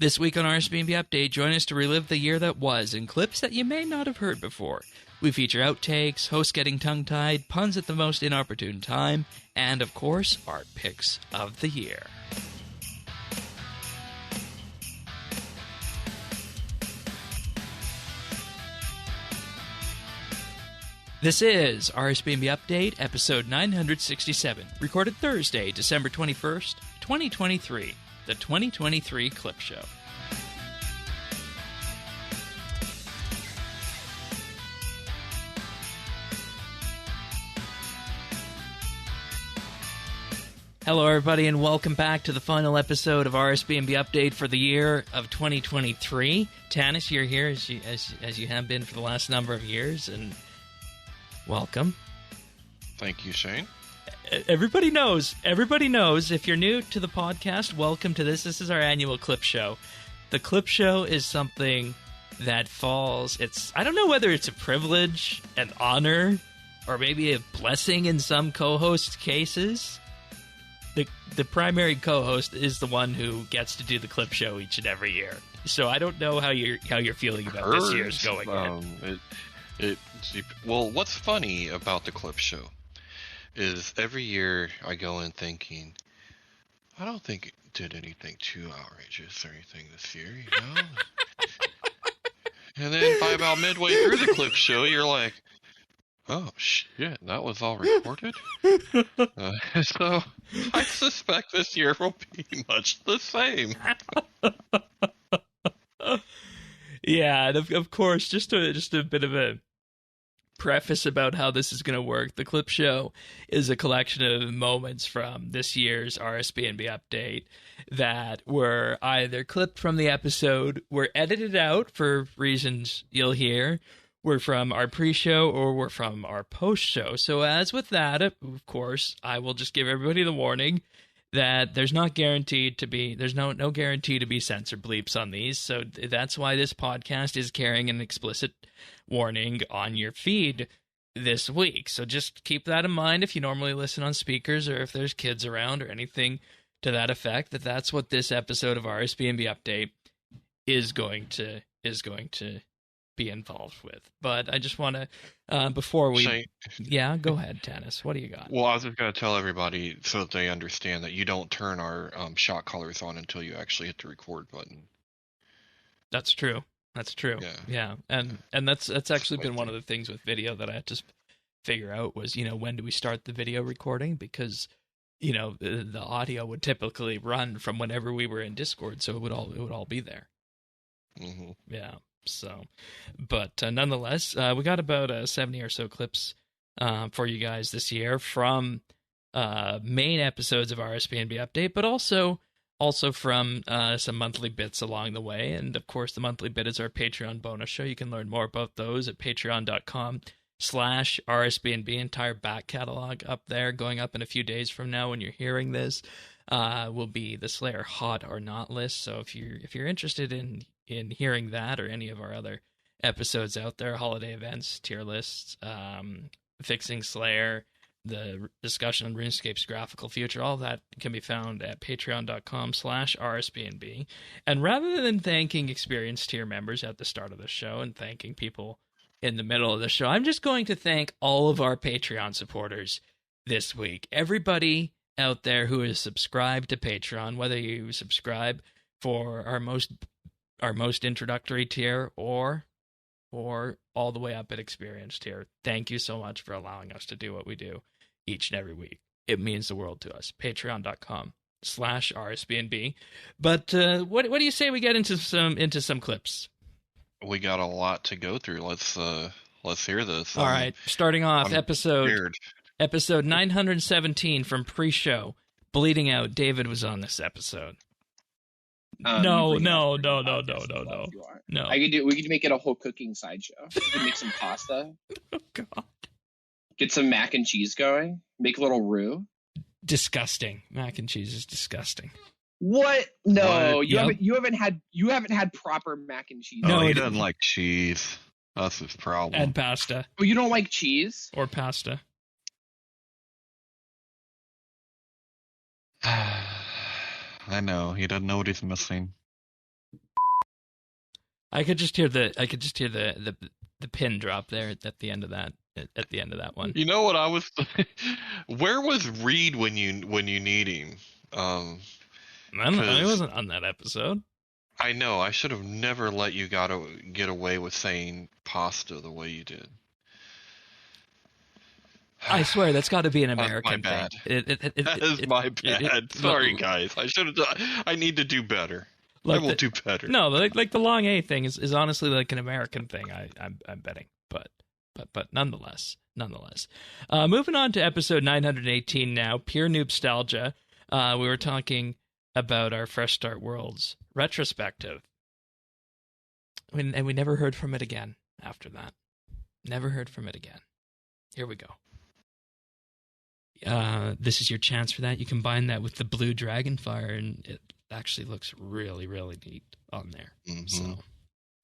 This week on RSBANDB Update, join us to relive the year that was in clips that you may not have heard before. We feature outtakes, hosts getting tongue-tied, puns at the most inopportune time, and, of course, our picks of the year. This is RSBANDB Update, episode 967, recorded Thursday, December 21st, 2023, the 2023 Clip Show. Hello, everybody, and welcome back to the final episode of RSBANDB Update for the year of 2023. Tanis, you're here as you have been for the last number of years, and welcome. Thank you, Shane. Everybody knows, if you're new to the podcast, welcome to this. This is our annual clip show. The clip show is something that falls, I don't know whether it's a privilege, an honor, or maybe a blessing in some co-host cases. The primary co-host is the one who gets to do the clip show each and every year. So I don't know how you're feeling about this year's going in. Well, what's funny about the clip show is every year I go in thinking, I don't think it did anything too outrageous or anything this year, you know? And then by about midway through the clip show, you're like, oh, shit, that was all recorded? So I suspect this year will be much the same. Yeah, and of course, just a bit of a preface about how this is going to work. The clip show is a collection of moments from this year's RSBANDB Update that were either clipped from the episode, were edited out for reasons you'll hear, were from our pre-show, or were from our post-show. So as with that, of course, I will just give everybody the warning that there's no guarantee to be censor bleeps on these. So that's why this podcast is carrying an explicit warning on your feed this week. So just keep that in mind if you normally listen on speakers, or if there's kids around or anything to that effect, that's what this episode of RSBANDB Update is going to be involved with. But I just want to, before we... Shane, yeah, go ahead, Tanis. What do you got? well, I was just going to tell everybody so that they understand that you don't turn our shot collars on until you actually hit the record button. That's true. Yeah. And that's actually been one of the things with video that I had to figure out was, when do we start the video recording? Because, the audio would typically run from whenever we were in Discord, so it would all be there. Mm-hmm. Yeah. So, but nonetheless, we got about 70 or so clips for you guys this year from main episodes of RSBANDB Update, but also from some monthly bits along the way. And of course, the monthly bit is our Patreon bonus show. You can learn more about those at patreon.com/RSBANDB. Entire back catalog up there, going up in a few days from now when you're hearing this, will be the Slayer Hot or Not list. So if you're interested in hearing that or any of our other episodes out there, holiday events, tier lists, fixing Slayer, the discussion on RuneScape's graphical future, all that can be found at patreon.com/RSBANDB. And rather than thanking experienced tier members at the start of the show and thanking people in the middle of the show, I'm just going to thank all of our Patreon supporters this week. Everybody out there who is subscribed to Patreon, whether you subscribe for our most introductory tier or all the way up at experienced tier, thank you so much for allowing us to do what we do each and every week. It means the world to us. Patreon.com/RSBANDB. But what do you say we get into some clips? We got a lot to go through. Let's hear this. All right, starting off episode 917 from pre-show. Bleeding Out. David was on this episode. No. No. We could make it a whole cooking sideshow. We could make some pasta. Oh God. Get some mac and cheese going. Make a little roux. Disgusting. Mac and cheese is disgusting. What? No, What? you haven't had proper mac and cheese. No, No, he it- doesn't like cheese. That's his problem. And pasta. Oh, you don't like cheese? Or pasta. I know. He doesn't know what he's missing. I could just hear the pin drop there at the end of that one. You know what I was? Where was Reed when you need him? I wasn't on that episode. I know. I should have never let you get away with saying pasta the way you did. I swear that's got to be an American my bad. thing. That is my bad. Sorry, guys. I need to do better. I will do better. No, like the long A thing is honestly like an American thing. I'm betting, but nonetheless. Moving on to episode 918 now, pure noobstalgia. We were talking about our Fresh Start Worlds retrospective, and we never heard from it again after that. Never heard from it again. Here we go. This is your chance for that. You combine that with the blue dragonfire, and it actually looks really, really neat on there. Mm-hmm. So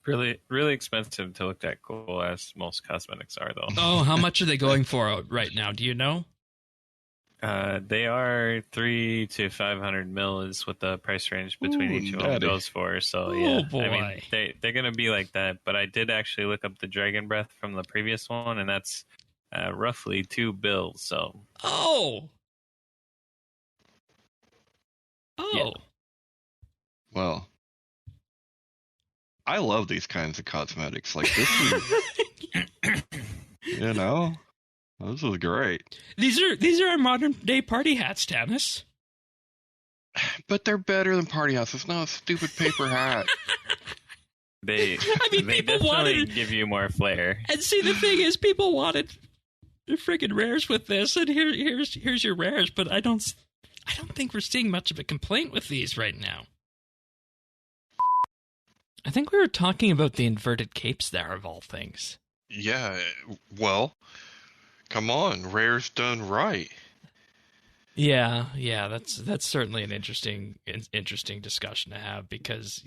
really, really expensive to look that cool as most cosmetics are, though. Oh, how much are they going for right now? Do you know? They are 300 to 500 mil is what the price range between each of them goes for. So yeah, boy. I mean they're gonna be like that. But I did actually look up the Dragon Breath from the previous one, and that's roughly $2 bills. So yeah. Well, I love these kinds of cosmetics. Like this is, you know, this is great. These are our modern day party hats, Tannis. But they're better than party hats. It's not a stupid paper hat. They people definitely wanted give you more flair. And see, the thing is, people wanted friggin' rares with this, and here's your rares. But I don't think we're seeing much of a complaint with these right now. I think we were talking about the inverted capes there, of all things. Yeah, well, come on, rare's done right. Yeah, that's certainly an interesting discussion to have, because,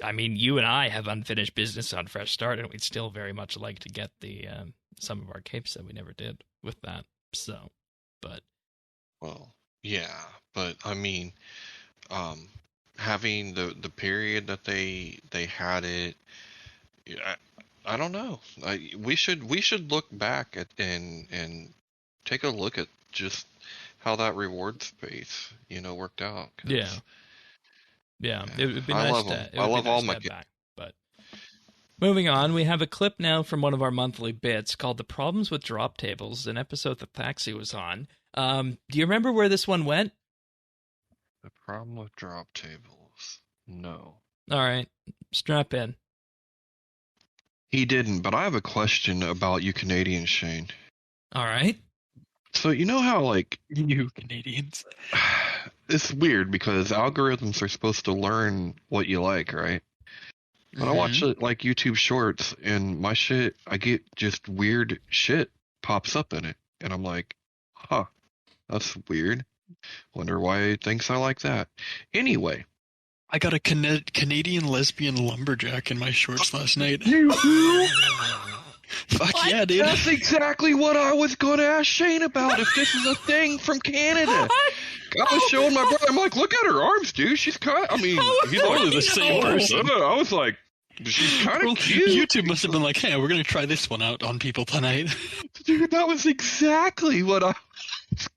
I mean, you and I have unfinished business on Fresh Start, and we'd still very much like to get the some of our capes that we never did with that. So, but well, yeah, but I mean, having the period that they had it, I don't know. We should look back at and take a look at just how that reward space, worked out. Yeah. It would be nice to. I love all my back. But moving on, we have a clip now from one of our monthly bits called "The Problems with Drop Tables," an episode that Thaxi was on. Do you remember where this one went? The problem with drop tables. No. All right, strap in. He didn't, but I have a question about you Canadians, Shane. All right. So you know how, like, you Canadians, it's weird because algorithms are supposed to learn what you like, right? But I watch like YouTube shorts, and my shit, I get just weird shit pops up in it, and I'm like, huh, that's weird. Wonder why it thinks I like that. Anyway, I got a Canadian lesbian lumberjack in my shorts last night. Fuck what? Yeah, dude. That's exactly what I was going to ask Shane about, if this is a thing from Canada. I was showing my brother, I'm like, look at her arms, dude. She's kind of, I mean, he's only the same person. I was like, she's kind of cute. YouTube must have been like, hey, we're going to try this one out on people tonight. Dude, that was exactly what I was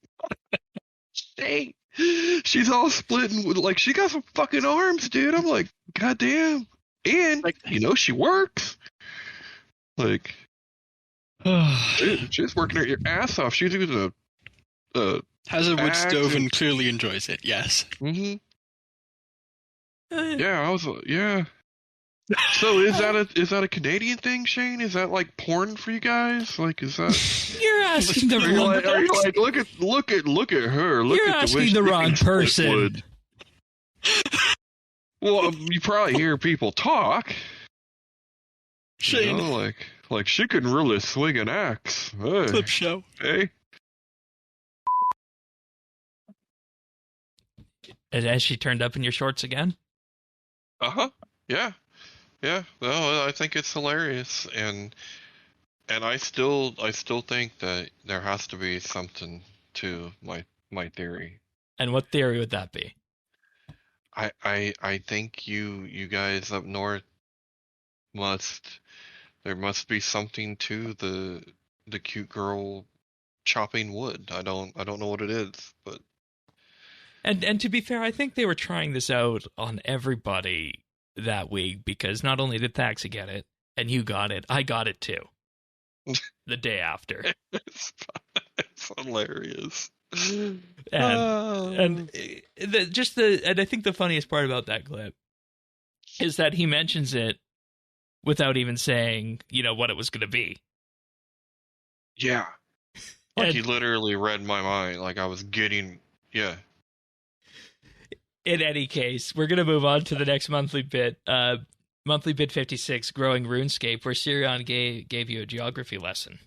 saying. She's all splitting with, like, she got some fucking arms, dude. I'm like, goddamn. And, like, she works. Like, dude, she's working her ass off. She's using has a wood stove and clearly enjoys it. Yes. Mm-hmm. Yeah, I was. Yeah. So is that a Canadian thing, Shane? Is that like porn for you guys? Like, is that? You're asking the wrong. Are you like, look at her. Look You're at asking the wrong person. Well, you probably hear people talk. Shane, like she can really swing an axe. Hey. Clip show. Hey. Has she turned up in your shorts again? Uh-huh. Yeah. Yeah. No, I think it's hilarious, and I still think that there has to be something to my theory. And what theory would that be? I think you guys up north must there must be something to the cute girl chopping wood. I don't know what it is, but And to be fair, I think they were trying this out on everybody that week because not only did Thaxa get it and you got it, I got it too. The day after. it's hilarious. And Oh. and I think the funniest part about that clip is that he mentions it without even saying, what it was going to be. Yeah. Like And he literally read my mind. Like I was getting, yeah. in any case, we're going to move on to the next monthly bit. Monthly bit 56, Growing RuneScape, where Sirion gave you a geography lesson.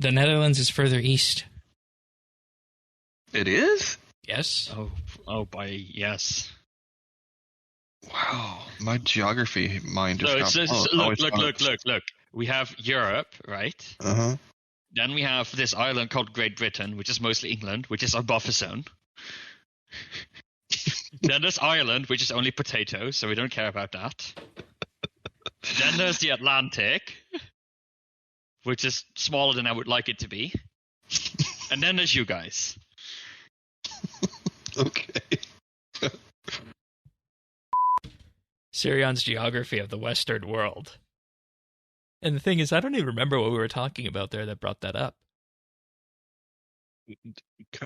The Netherlands is further east. It is? Yes? Yes. Wow. My geography mind just So, got look. We have Europe, right? Uh-huh. Then we have this island called Great Britain, which is mostly England, which is our buffer zone. Then there's Ireland, which is only potatoes, so we don't care about that. Then there's the Atlantic, which is smaller than I would like it to be. And then there's you guys. Okay. Sirion's geography of the Western world. And the thing is, I don't even remember what we were talking about there that brought that up.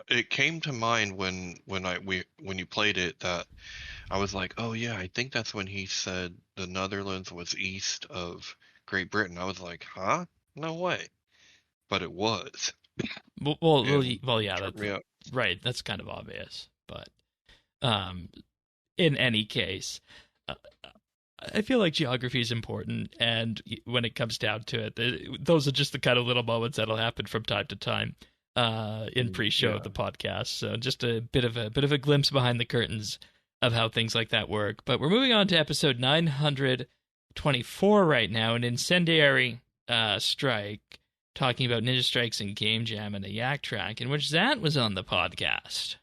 It came to mind when you played it that I was like, oh yeah, I think that's when he said the Netherlands was east of Great Britain. I was like, huh? No way. But it was. Well, yeah, Tripped me up. right. That's kind of obvious, but in any case, I feel like geography is important, and when it comes down to it, those are just the kind of little moments that'll happen from time to time in pre-show of the podcast. So just a bit of a glimpse behind the curtains of how things like that work. But we're moving on to episode 924 right now, an incendiary strike, talking about ninja strikes and game jam and a yak track, in which Zant was on the podcast.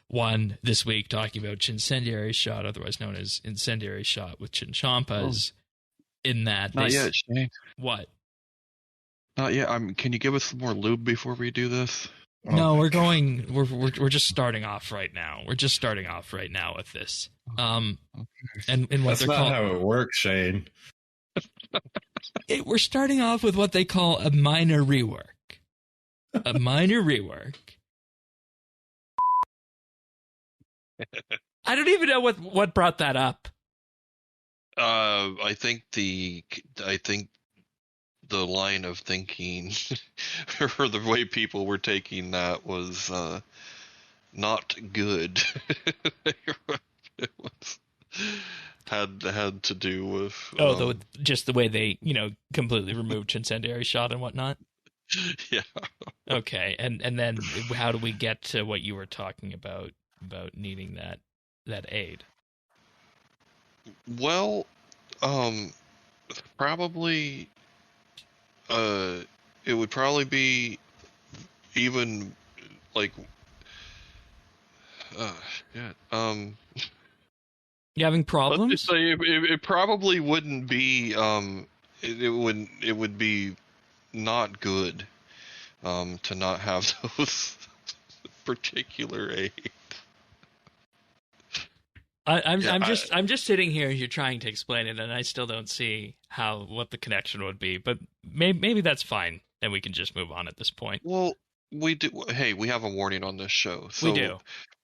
One this week talking about Incendiary Shot, otherwise known as Incendiary Shot with Chinchampas. In that, Not yet, Shane. What? Not yet. Can you give us some more lube before we do this? No, we're just starting off right now. We're just starting off right now with this. And what That's they're not called, how it works, Shane. we're starting off with what they call a minor rework. A minor rework. I don't even know what brought that up. I think the line of thinking or the way people were taking that was not good. It was had to do with just the way they completely removed Incendiary Shot and whatnot. Yeah. Okay, and then how do we get to what you were talking about needing that aid? Well, probably it would probably be even like yeah. You having Let's problems? just say it probably wouldn't be it would be not good to not have those particular aid. I'm just sitting here. You're trying to explain it, and I still don't see what the connection would be. But maybe that's fine, and we can just move on at this point. Well, we do. Hey, we have a warning on this show. So We do.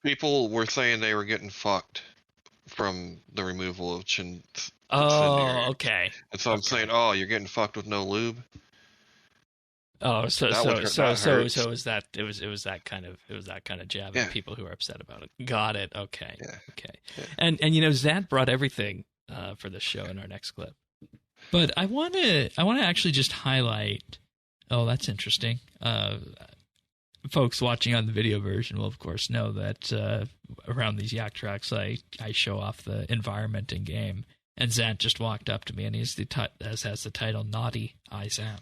People were saying they were getting fucked from the removal of Oh, okay. And so I'm saying, oh, you're getting fucked with no lube. Oh, so hurts. is that it was that kind of jab at people who are upset about it. Got it. Okay. Yeah. Okay. Yeah. And Zant brought everything for this show in our next clip. But I want to actually just highlight. Oh, that's interesting. Folks watching on the video version will of course know that around these yak tracks, I show off the environment in game, and Zant just walked up to me and has the title "Naughty I Zant."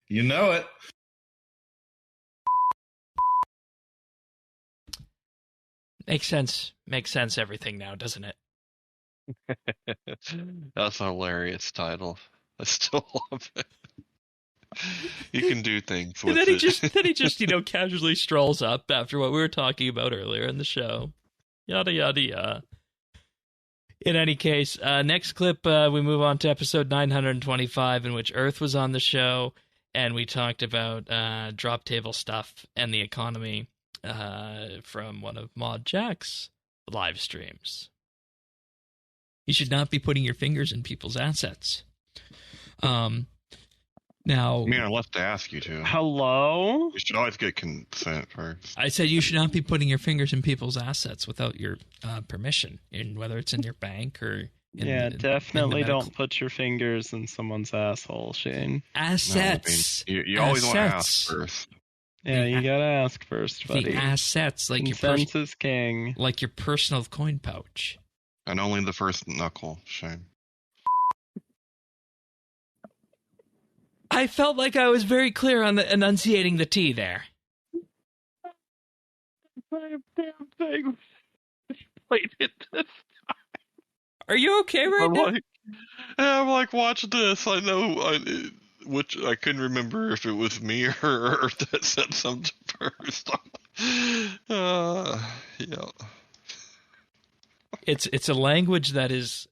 You know it. Makes sense. Makes sense. Everything now, doesn't it? That's a hilarious title. I still love it. You can do things with And then it. he just casually strolls up after what we were talking about earlier in the show. Yada yada yada. In any case, next clip, we move on to episode 925, in which Earth was on the show, and we talked about drop table stuff and the economy from one of Mod Jack's live streams. You should not be putting your fingers in people's assets. Now, I mean, unless they ask you to. Hello? You should always get consent first. I said you should not be putting your fingers in people's assets without your permission, whether it's in your bank or definitely don't put your fingers in someone's asshole, Shane. Assets. No, I mean, you always want to ask first. Yeah, you gotta ask first, buddy. The assets, like Consent is king. Like your personal coin pouch. And only the first knuckle, Shane. I felt like I was very clear on the enunciating the T there. Damn thing. Played it this time. Are you okay now? I'm like, watch this. I know, which I couldn't remember if it was me or Earth that said something first. Yeah. It's a language that is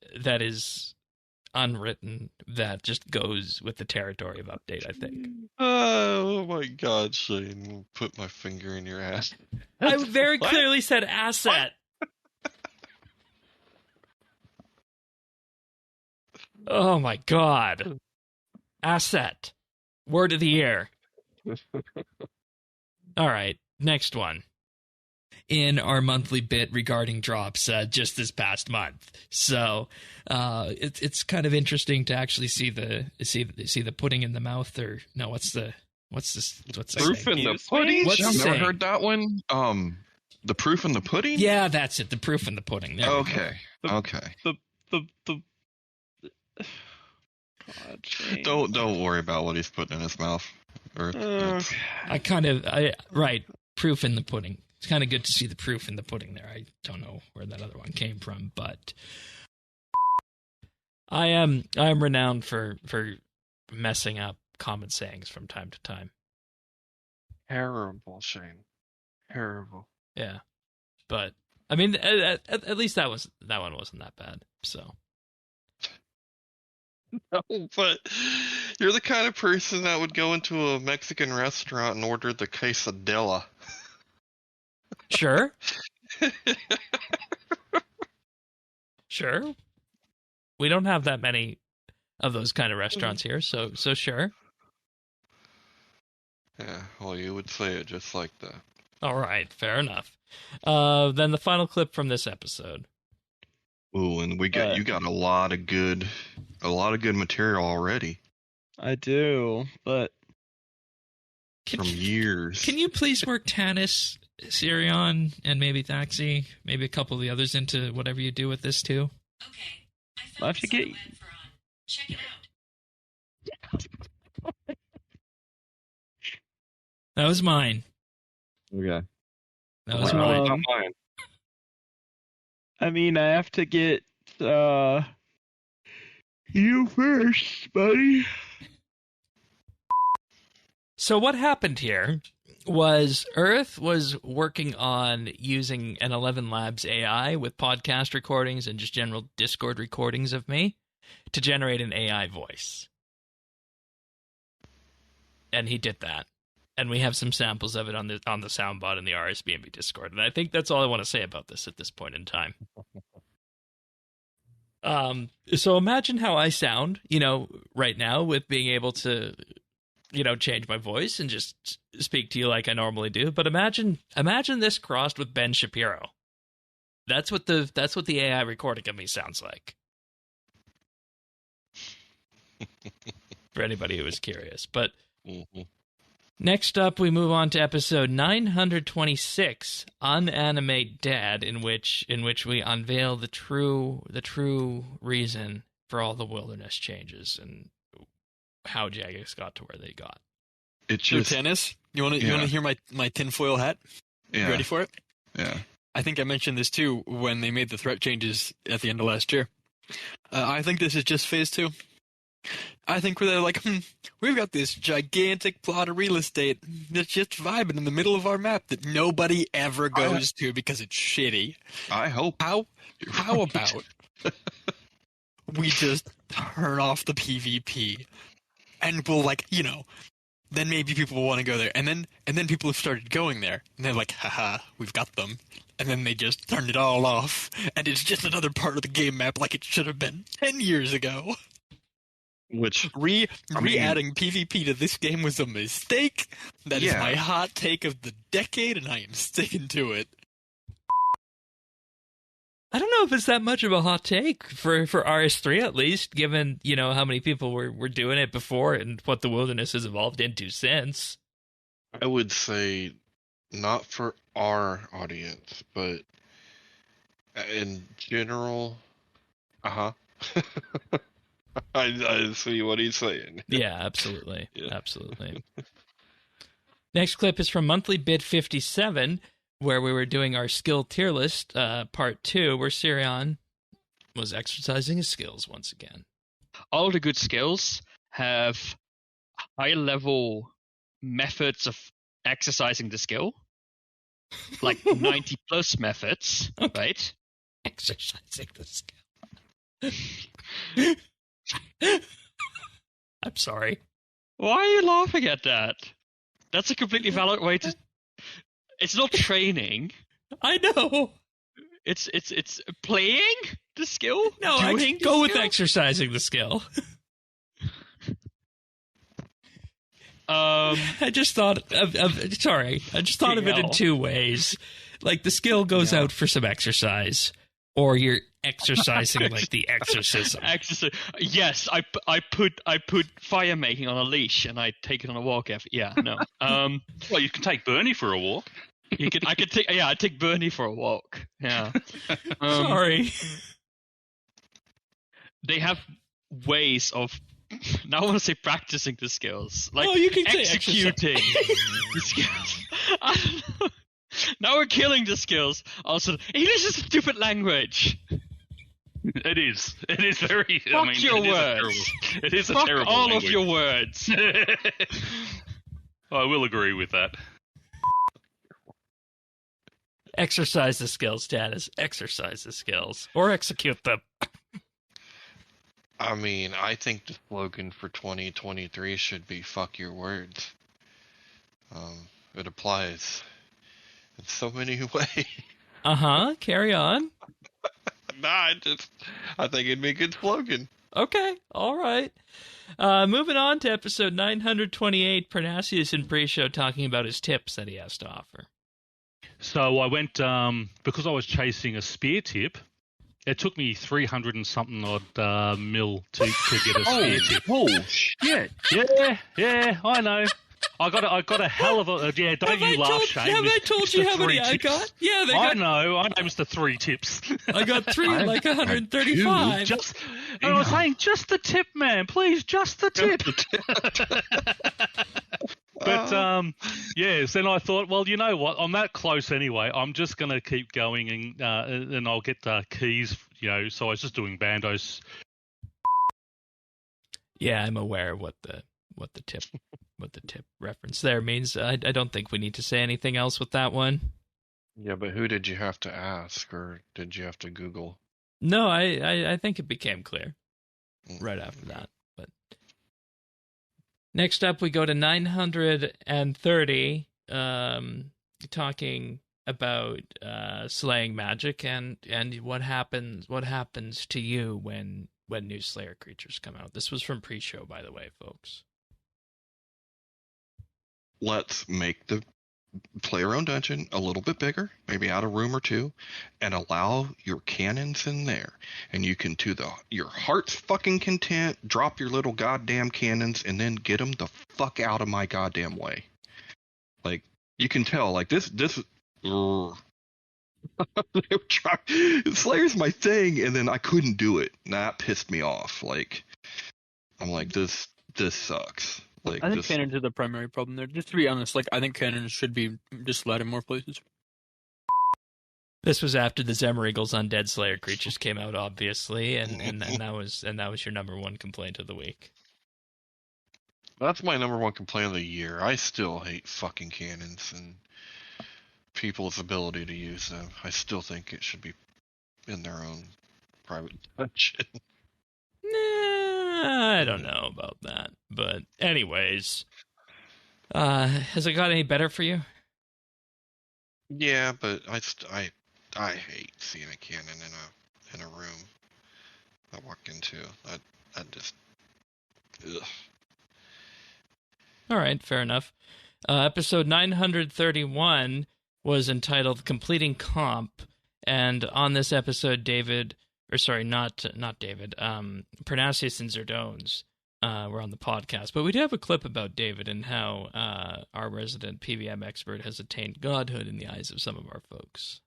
unwritten that just goes with the territory of update, I think. Oh my God, Shane! Put my finger in your ass. I very clearly said asset. Oh my God. Asset. Word of the year. All right, next one. In our monthly bit regarding drops just this past month. So it's kind of interesting to actually see the pudding in the mouth, or no, what's the proof in the pudding? What's I've the never saying? heard that one. The proof in the pudding? Yeah, that's it. The proof in the pudding. There Okay. Okay. God, Shane. Don't worry about what he's putting in his mouth. Earth. Right. Proof in the pudding. It's kind of good to see the proof in the pudding there. I don't know where that other one came from, but I am renowned for messing up common sayings from time to time. Terrible, Shane. Terrible. Yeah, but I mean, at least that one wasn't that bad. So. No, but you're the kind of person that would go into a Mexican restaurant and order the quesadilla. Sure. Sure. We don't have that many of those kind of restaurants here, so sure. Yeah, well, you would say it just like that. All right, fair enough. Then the final clip from this episode. Ooh, and you got a lot of good material already. I do, but from years. Can you please work Tanis, Sirion, and maybe Thaxi, maybe a couple of the others into whatever you do with this too? Okay, I have to get. Check it out. That was mine. Okay. That was Well, mine. Not mine. I mean, I have to get you first, buddy. So what happened here was Earth was working on using an 11 Labs AI with podcast recordings and just general Discord recordings of me to generate an AI voice. And he did that. And we have some samples of it on the soundbot in the RSBANDB Discord. And I think that's all I want to say about this at this point in time. So imagine how I sound, right now with being able to, change my voice and just speak to you like I normally do. But imagine this crossed with Ben Shapiro. That's what the AI recording of me sounds like. For anybody who was curious. But next up, we move on to episode 926, Unanimate Dad, in which we unveil the true reason for all the wilderness changes and how Jagex got to where they got. It's So just tennis. You want to hear my tinfoil hat? yeah, You ready for it? Yeah. I think I mentioned this too when they made the threat changes at the end of last year. I think this is just phase 2. I think where they're like, we've got this gigantic plot of real estate that's just vibing in the middle of our map that nobody ever goes to because it's shitty. I hope. How about we just turn off the PvP and we'll then maybe people will want to go there. And then people have started going there and they're like, haha, we've got them. And then they just turned it all off and it's just another part of the game map like it should have been 10 years ago. Which re-adding PvP to this game was a mistake. That is my hot take of the decade, and I am sticking to it. I don't know if it's that much of a hot take for RS3 at least, given how many people were doing it before and what the wilderness has evolved into since. I would say not for our audience, but in general, I see what he's saying. Yeah, absolutely. Yeah. Absolutely. Next clip is from Monthly Bid 57, where we were doing our skill tier list, part 2, where Sirion was exercising his skills once again. All the good skills have high-level methods of exercising the skill, like 90-plus methods, right? Exercising the skill. I'm sorry. Why are you laughing at that? That's a completely valid way to... It's not training. I know. It's playing the skill? No, go with exercising the skill. I just thought of it in 2 ways. Like, the skill goes out for some exercise, or you're exercising like the exorcism. Yes, I put fire making on a leash and I take it on a walk. Yeah, no. Well, you can take Bernie for a walk. I take Bernie for a walk. Yeah. Sorry. They have ways of. Now I want to say practicing the skills, like you can executing the skills. I don't know. Now we're killing the skills. Also, English is a stupid language. It is. It is very. Fuck your words. It is a Fuck terrible all language. of your words. I will agree with that. Exercise the skills, Dennis. Exercise the skills. Or execute them. I mean, I think the slogan for 2023 should be "fuck your words." It applies in so many ways. Carry on. I think it'd be a good slogan. Okay, all right. Moving on to episode 928, Parnassius in pre-show talking about his tips that he has to offer. So I went, because I was chasing a spear tip, it took me 300 and something odd mil to get a spear tip. Oh, shit. Yeah, I know. I got a hell of a Don't you laugh, Shane? Have I told you how many I got? Yeah, I know. I know it's the 3 tips. I got 3, like 135. I was saying, just the tip, man. Please, just the tip. But then I thought, well, you know what? I'm that close anyway. I'm just going to keep going, and I'll get the keys. So I was just doing bandos. Yeah, I'm aware of what the tip reference there means. I don't think we need to say anything else with that one. Yeah, but who did you have to ask, or did you have to Google? No, I think it became clear right after that. But next up, we go to 930, talking about slaying magic and what happens to you when new Slayer creatures come out. This was from pre-show, by the way, folks. Let's make the player-owned dungeon a little bit bigger, maybe add a room or 2, and allow your cannons in there. And you can, to your heart's fucking content, drop your little goddamn cannons and then get them the fuck out of my goddamn way. Like, you can tell, like, this Slayer's my thing, and then I couldn't do it. And that pissed me off. Like, I'm like, this sucks. Like, I think cannons are the primary problem there. Just to be honest, I think cannons should be just allowed in more places. This was after the Zemmerigle's Undead Slayer creatures came out, obviously, and that was your number one complaint of the week. That's my number one complaint of the year. I still hate fucking cannons and people's ability to use them. I still think it should be in their own private dungeon. Nah, I don't know about that. But anyways, has it got any better for you? Yeah, but I hate seeing a cannon in a room I walk into. That just ugh. All right, fair enough. Episode 931 was entitled "Completing Comp," and on this episode, Pernasius and Zerdones were on the podcast. But we do have a clip about David and how our resident PVM expert has attained godhood in the eyes of some of our folks.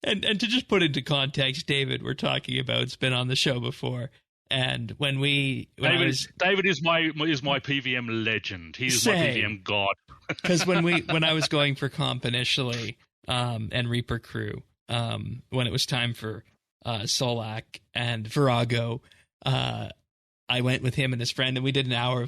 And to just put into context, David, we're talking about, has been on the show before. And David is my PVM legend. He is my PVM god. Because when I was going for comp initially, and Reaper Crew, when it was time for Solak and Virago, I went with him and his friend, and we did an hour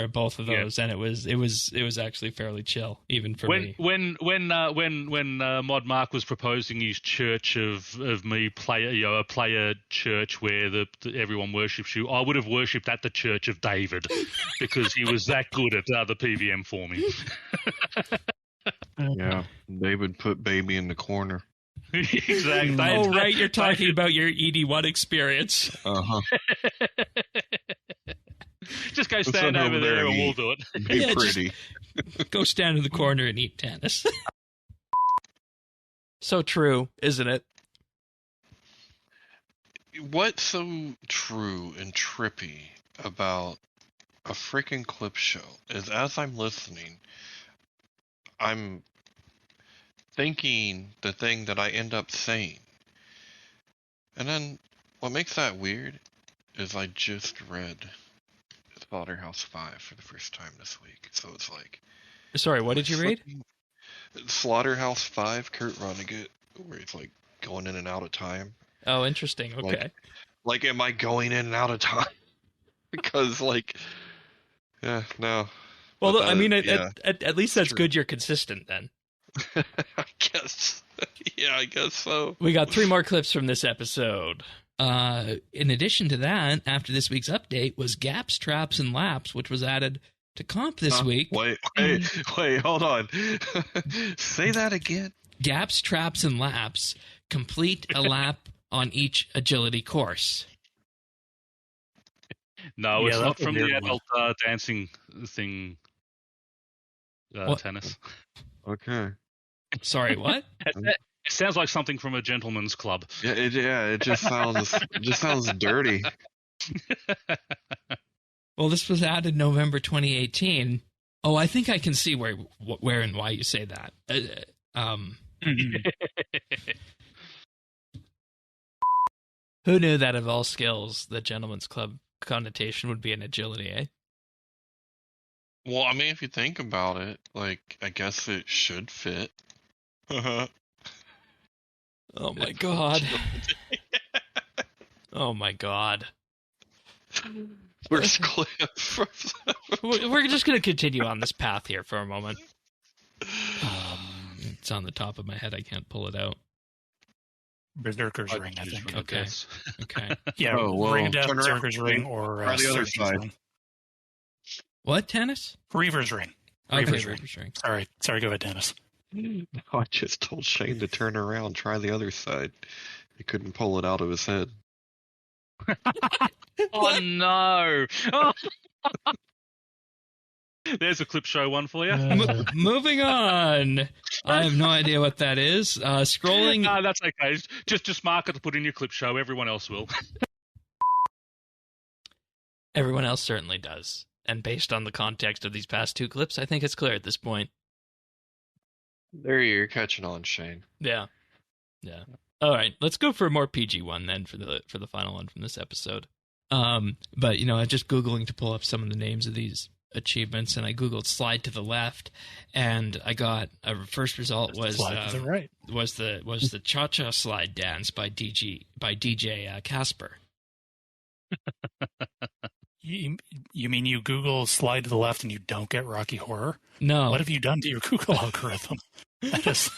of both of those, and it was actually fairly chill, even for me. When Mod Mark was proposing his church of me a player church where everyone worships you, I would have worshipped at the church of David because he was that good at the PVM for me. Yeah, David put baby in the corner. Exactly. Oh, right, you're talking about your ED1 experience. Uh-huh. Just go stand over there and we'll do it. Be pretty. Go stand in the corner and eat tennis. So true, isn't it? What's so true and trippy about a freaking clip show is, as I'm listening, I'm thinking the thing that I end up saying. And then what makes that weird is I just read Slaughterhouse 5 for the first time this week. So it's like... Sorry, what did you read? Slaughterhouse 5, Kurt Vonnegut, where he's like going in and out of time. Oh, interesting. Okay. Like am I going in and out of time? Because like... Yeah, no. Well, But I mean, yeah, at least that's true. good you're consistent then. I guess. Yeah, I guess so. We got 3 more clips from this episode. In addition to that, after this week's update was Gaps, Traps, and Laps, which was added to comp this week. Wait, hold on. Say that again. Gaps, Traps, and Laps complete a lap on each agility course. No, it's not from the weird adult dancing thing. Tennis. Okay. Sorry, what? It sounds like something from a gentleman's club. Yeah, it just sounds dirty. Well, this was added November 2018. Oh, I think I can see where and why you say that. Who knew that of all skills, the gentleman's club connotation would be an agility, eh? Well, I mean, if you think about it, like, I guess it should fit. Oh my god. Oh my god. First clip. We're just going to continue on this path here for a moment. It's on the top of my head. I can't pull it out. Berserker's Ring, I think. Okay. Okay. Yeah, Oh, well, Ring of Death, turn around. Berserker's Ring, or Try the other Surgeon's side. Ring. What, Tennis? Reaver's Ring. Okay, Reaver's Reaver's Ring. Sorry, go ahead, Dennis. I just told Shane to turn around, try the other side. He couldn't pull it out of his head. Oh no! Oh. There's a clip show one for you. Moving on. I have no idea what that is. Scrolling. No, that's okay. Just mark it to put in your clip show. Everyone else will. Everyone else certainly does. And based on the context of these past 2 clips, I think it's clear at this point. There you're catching on, Shane. Yeah. Yeah. All right, let's go for a more PG one then for the final one from this episode. But I'm just Googling to pull up some of the names of these achievements, and I googled "slide to the left," and I got a first result was Slide to the right. was the Cha Cha Slide dance by DJ Casper. You mean you Google slide to the left and you don't get Rocky Horror? No, What have you done to your Google algorithm? That is,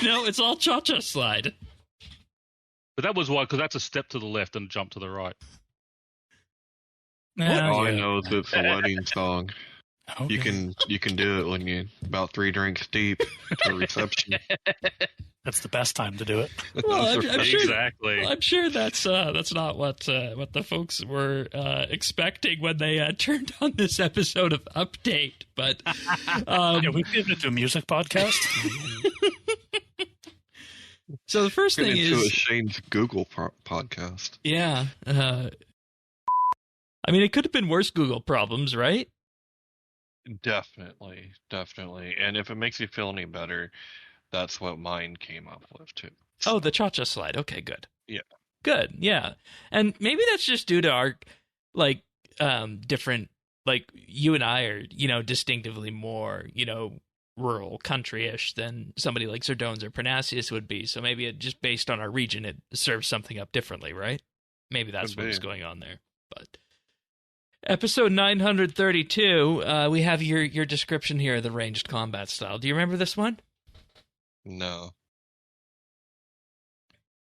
no, it's all Cha Cha Slide. But that was why, because that's a step to the left and a jump to the right. All I yeah. know is it's a wedding song. Okay. You can do it when you're about 3 drinks deep to a reception. That's the best time to do it. Well, I'm sure, Exactly. well, I'm sure that's not what the folks were expecting when they turned on this episode of Update. But Yeah, we did it to a music podcast. so the first Get thing into a is, Shane's Google podcast. yeah. I mean, it could have been worse Google problems, right? Definitely. And if it makes you feel any better, that's what mine came up with too. Oh, the Cha-Cha Slide. Okay, good. Yeah. Good, yeah. And maybe that's just due to our, different, you and I are, distinctively more, rural, country-ish than somebody like Zerdones or Parnassus would be. So maybe it just based on our region, it serves something up differently, right? Maybe that's what's going on there. But episode 932, we have your description here of the ranged combat style. Do you remember this one? No.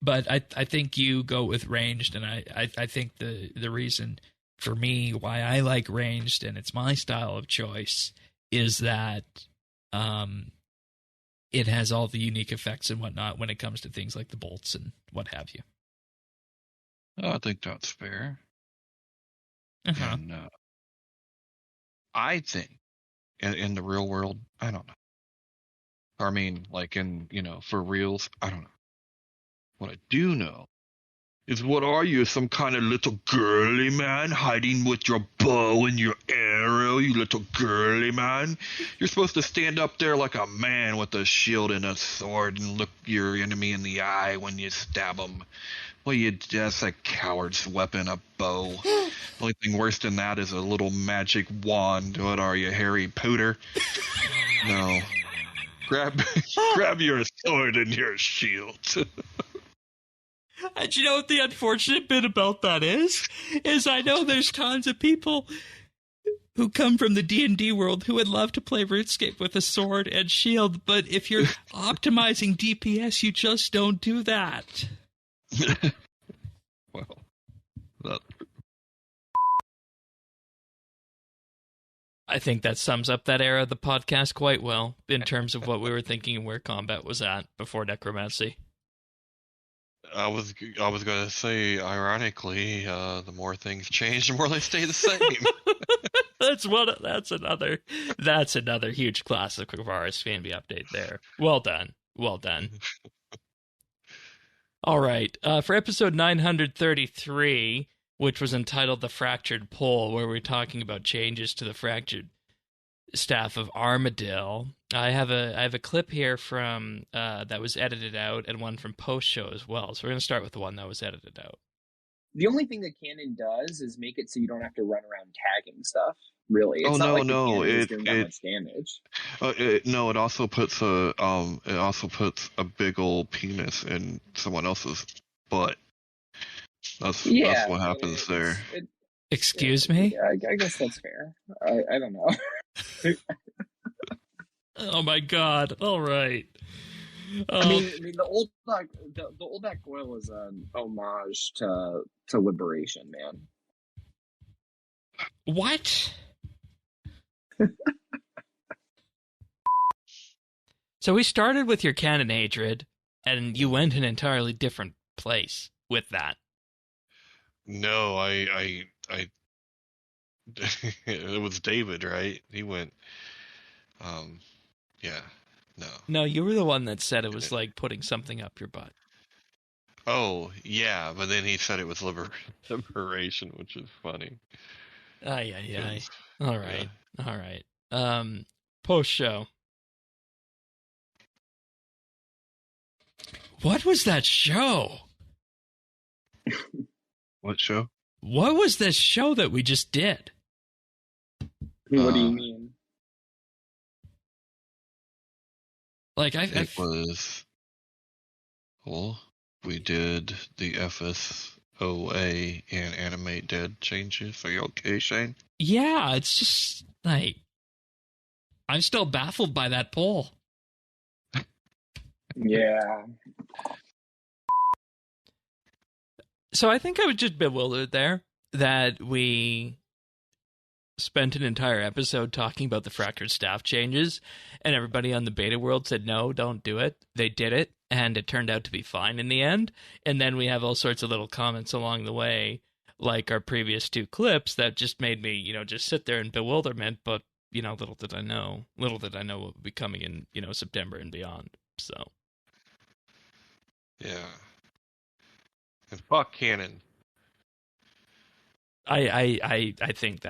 But I think you go with ranged, and I think the reason for me why I like ranged, and it's my style of choice, is that it has all the unique effects and whatnot when it comes to things like the bolts and what have you. I think that's fair. Uh-huh. And I think in the real world, I don't know. I mean, for reals, I don't know. What I do know is, what are you, some kind of little girly man hiding with your bow and your arrow, you little girly man? You're supposed to stand up there like a man with a shield and a sword and look your enemy in the eye when you stab him. Well, that's a coward's weapon, a bow. The only thing worse than that is a little magic wand. What are you, Harry Potter? No. Grab your sword and your shield. And you know what the unfortunate bit about that is I know there's tons of people who come from the D&D world who would love to play RuneScape with a sword and shield, but if you're optimizing DPS, you just don't do that. Well, that... I think that sums up that era of the podcast quite well in terms of what we were thinking and where combat was at before necromancy. I was going to say, ironically, the more things change, the more they stay the same. That's another huge classic of RSBANDB update there. Well done. All right. For episode 933, which was entitled The Fractured Pole, where we're talking about changes to the fractured staff of Armadale, I have a clip here from that was edited out, and one from post show as well. So we're going to start with the one that was edited out. The only thing that canon does is make it so you don't have to run around tagging stuff. Really, it's no, like it's doing that much damage. It also puts a big old penis in someone else's butt. That's what happens there. Excuse me? I guess that's fair. I don't know. Oh my god! All right. I mean, the old back coil is an homage to liberation, man. What? So we started with your canon hatred, and you went an entirely different place with that. No, I it was David, right? He went, yeah, no. No, you were the one that said it was like putting something up your butt. Oh, yeah, but then he said it was liberation, which is funny. Yeah. All right. Yeah. All right. Post show. What was that show? What show? What was this show that we just did? What do you mean? Like It was. Well, we did the FSOA and animate dead changes. Are you okay, Shane? Yeah, it's just like I'm still baffled by that poll. Yeah. So I think I was just bewildered there that we spent an entire episode talking about the fractured staff changes, and everybody on the beta world said, no, don't do it. They did it, and it turned out to be fine in the end. And then we have all sorts of little comments along the way, like our previous 2 clips, that just made me, just sit there in bewilderment. But, little did I know what would be coming in, September and beyond. So. Yeah. And fuck Canon. I think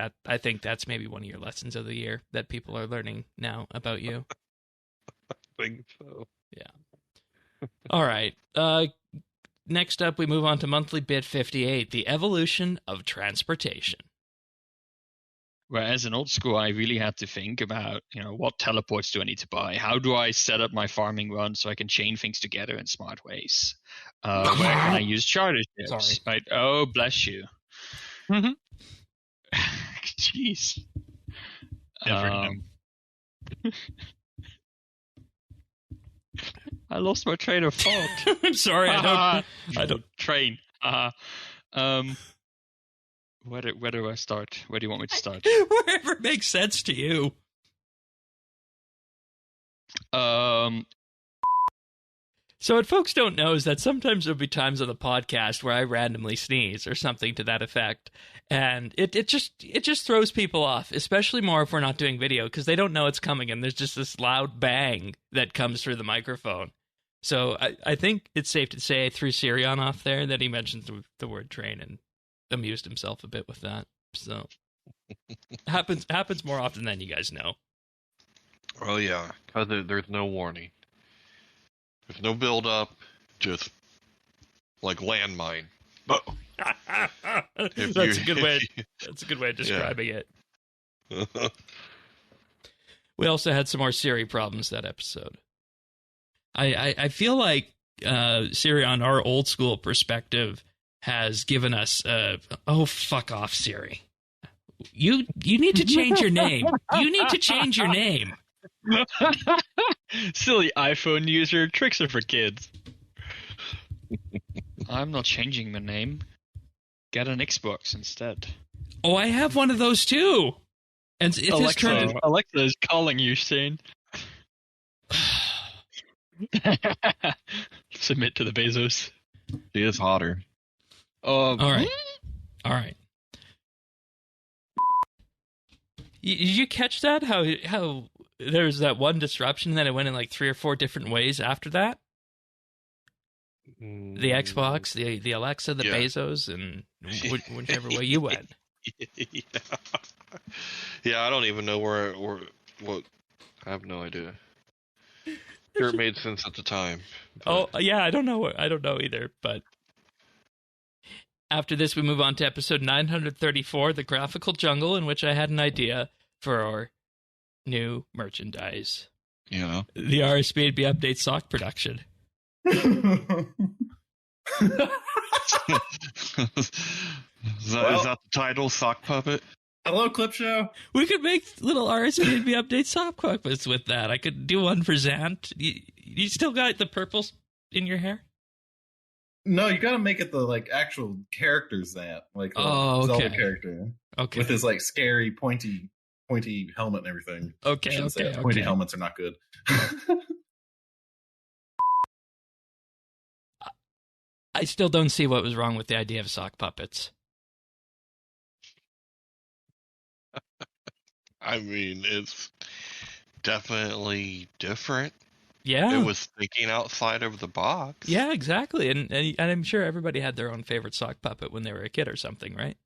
that's maybe one of your lessons of the year that people are learning now about you. I think so. Yeah. All right. Next up, we move on to monthly bit 58, the evolution of transportation. Whereas in old school, I really had to think about, what teleports do I need to buy? How do I set up my farming run so I can chain things together in smart ways? Where can I use charter ships? Sorry. Right? Oh, bless you. Jeez. I lost my train of thought. I'm sorry. I don't train. Where do I start? Where do you want me to start? Wherever makes sense to you. So what folks don't know is that sometimes there'll be times on the podcast where I randomly sneeze or something to that effect, and it just throws people off, especially more if we're not doing video, because they don't know it's coming, and there's just this loud bang that comes through the microphone. So I think it's safe to say I threw Sirion off there, that he mentioned the word train and amused himself a bit with that. So happens more often than you guys know. Oh yeah, because there's no warning. There's no build up, just like landmine. That's a good way of describing it. We also had some more Siri problems that episode. I feel like Siri, on our old school perspective, has given us oh, fuck off, Siri. You need to change your name. You need to change your name. Silly iPhone user, tricks are for kids. I'm not changing my name. Get an Xbox instead. Oh, I have one of those too. And it has turned. Alexa is calling you, Shane. Submit to the Bezos. She is hotter. All right. Did you catch that? How there's that one disruption, and then it went in like 3 or 4 different ways after that? The Xbox, the Alexa, the Bezos, and whichever way you went. Yeah, I don't even know where what. I have no idea. Sure, it made sense at the time. Oh yeah, I don't know either. But after this, we move on to episode 934, the graphical jungle, in which I had an idea for our new merchandise. Yeah, the RSBANDB update sock production. Is that the title, Sock Puppet? Hello, Clip Show. We could make little RSBANDB update sock puppets with that. I could do one for Zant. You still got the purples in your hair? No, you gotta make it the actual characters that the Zelda character. Okay. With his scary pointy helmet and everything. Okay. Pointy helmets are not good. I still don't see what was wrong with the idea of sock puppets. I mean, it's definitely different. Yeah. It was thinking outside of the box. Yeah, exactly. And I'm sure everybody had their own favorite sock puppet when they were a kid or something, right?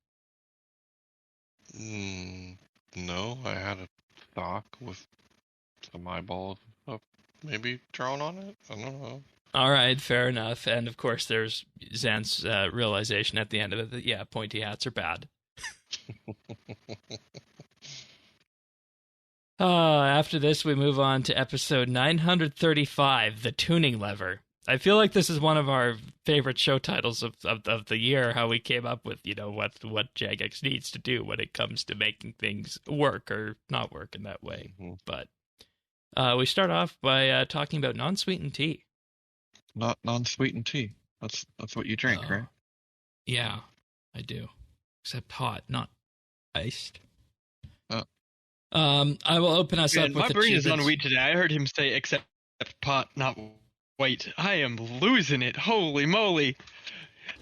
No, I had a sock with some eyeballs and stuff maybe drawn on it. I don't know. All right, fair enough. And of course, there's Zan's realization at the end of it that, pointy hats are bad. After this, we move on to episode 935, The Tuning Lever. I feel like this is one of our favorite show titles of the year, how we came up with, what Jagex needs to do when it comes to making things work or not work in that way. Mm-hmm. But we start off by talking about non-sweetened tea. Not non-sweetened tea. That's what you drink, right? Yeah, I do. Except hot, not iced. I will open us up with my brain is on weed today. I heard him say except pot, not white. I am losing it. Holy moly.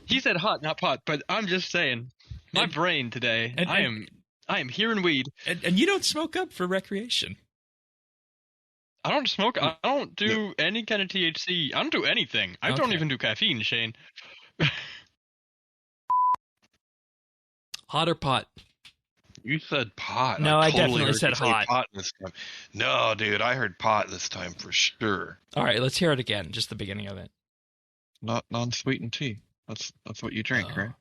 He said hot, not pot, but I'm just saying. My brain today. I am hearing weed. And you don't smoke up for recreation. I don't smoke. I don't do any kind of THC. I don't do anything. I don't even do caffeine, Shane. Hot or pot? You said pot. No, I definitely said hot. Pot this time. No, dude, I heard pot this time for sure. All right, let's hear it again. Just the beginning of it. Not non-sweetened tea. That's what you drink, right?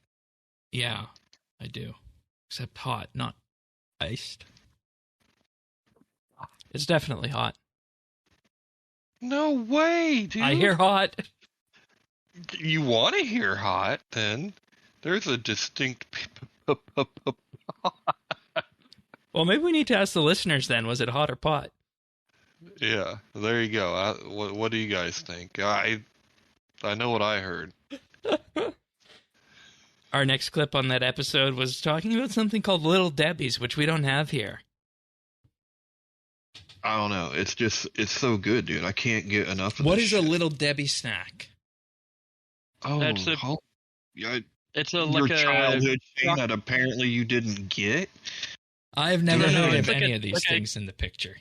Yeah, I do. Except hot, not iced. It's definitely hot. No way, dude. I hear hot. You want to hear hot, then? There's a distinct... Well, maybe we need to ask the listeners then. Was it hot or pot? Yeah, there you go. What do you guys think? I know what I heard. Our next clip on that episode was talking about something called Little Debbie's, which we don't have here. I don't know. It's so good, dude. I can't get enough of What this is shit. a Little Debbie snack? Oh, it's your childhood thing that apparently you didn't get? I have never heard of like any of these things in the picture.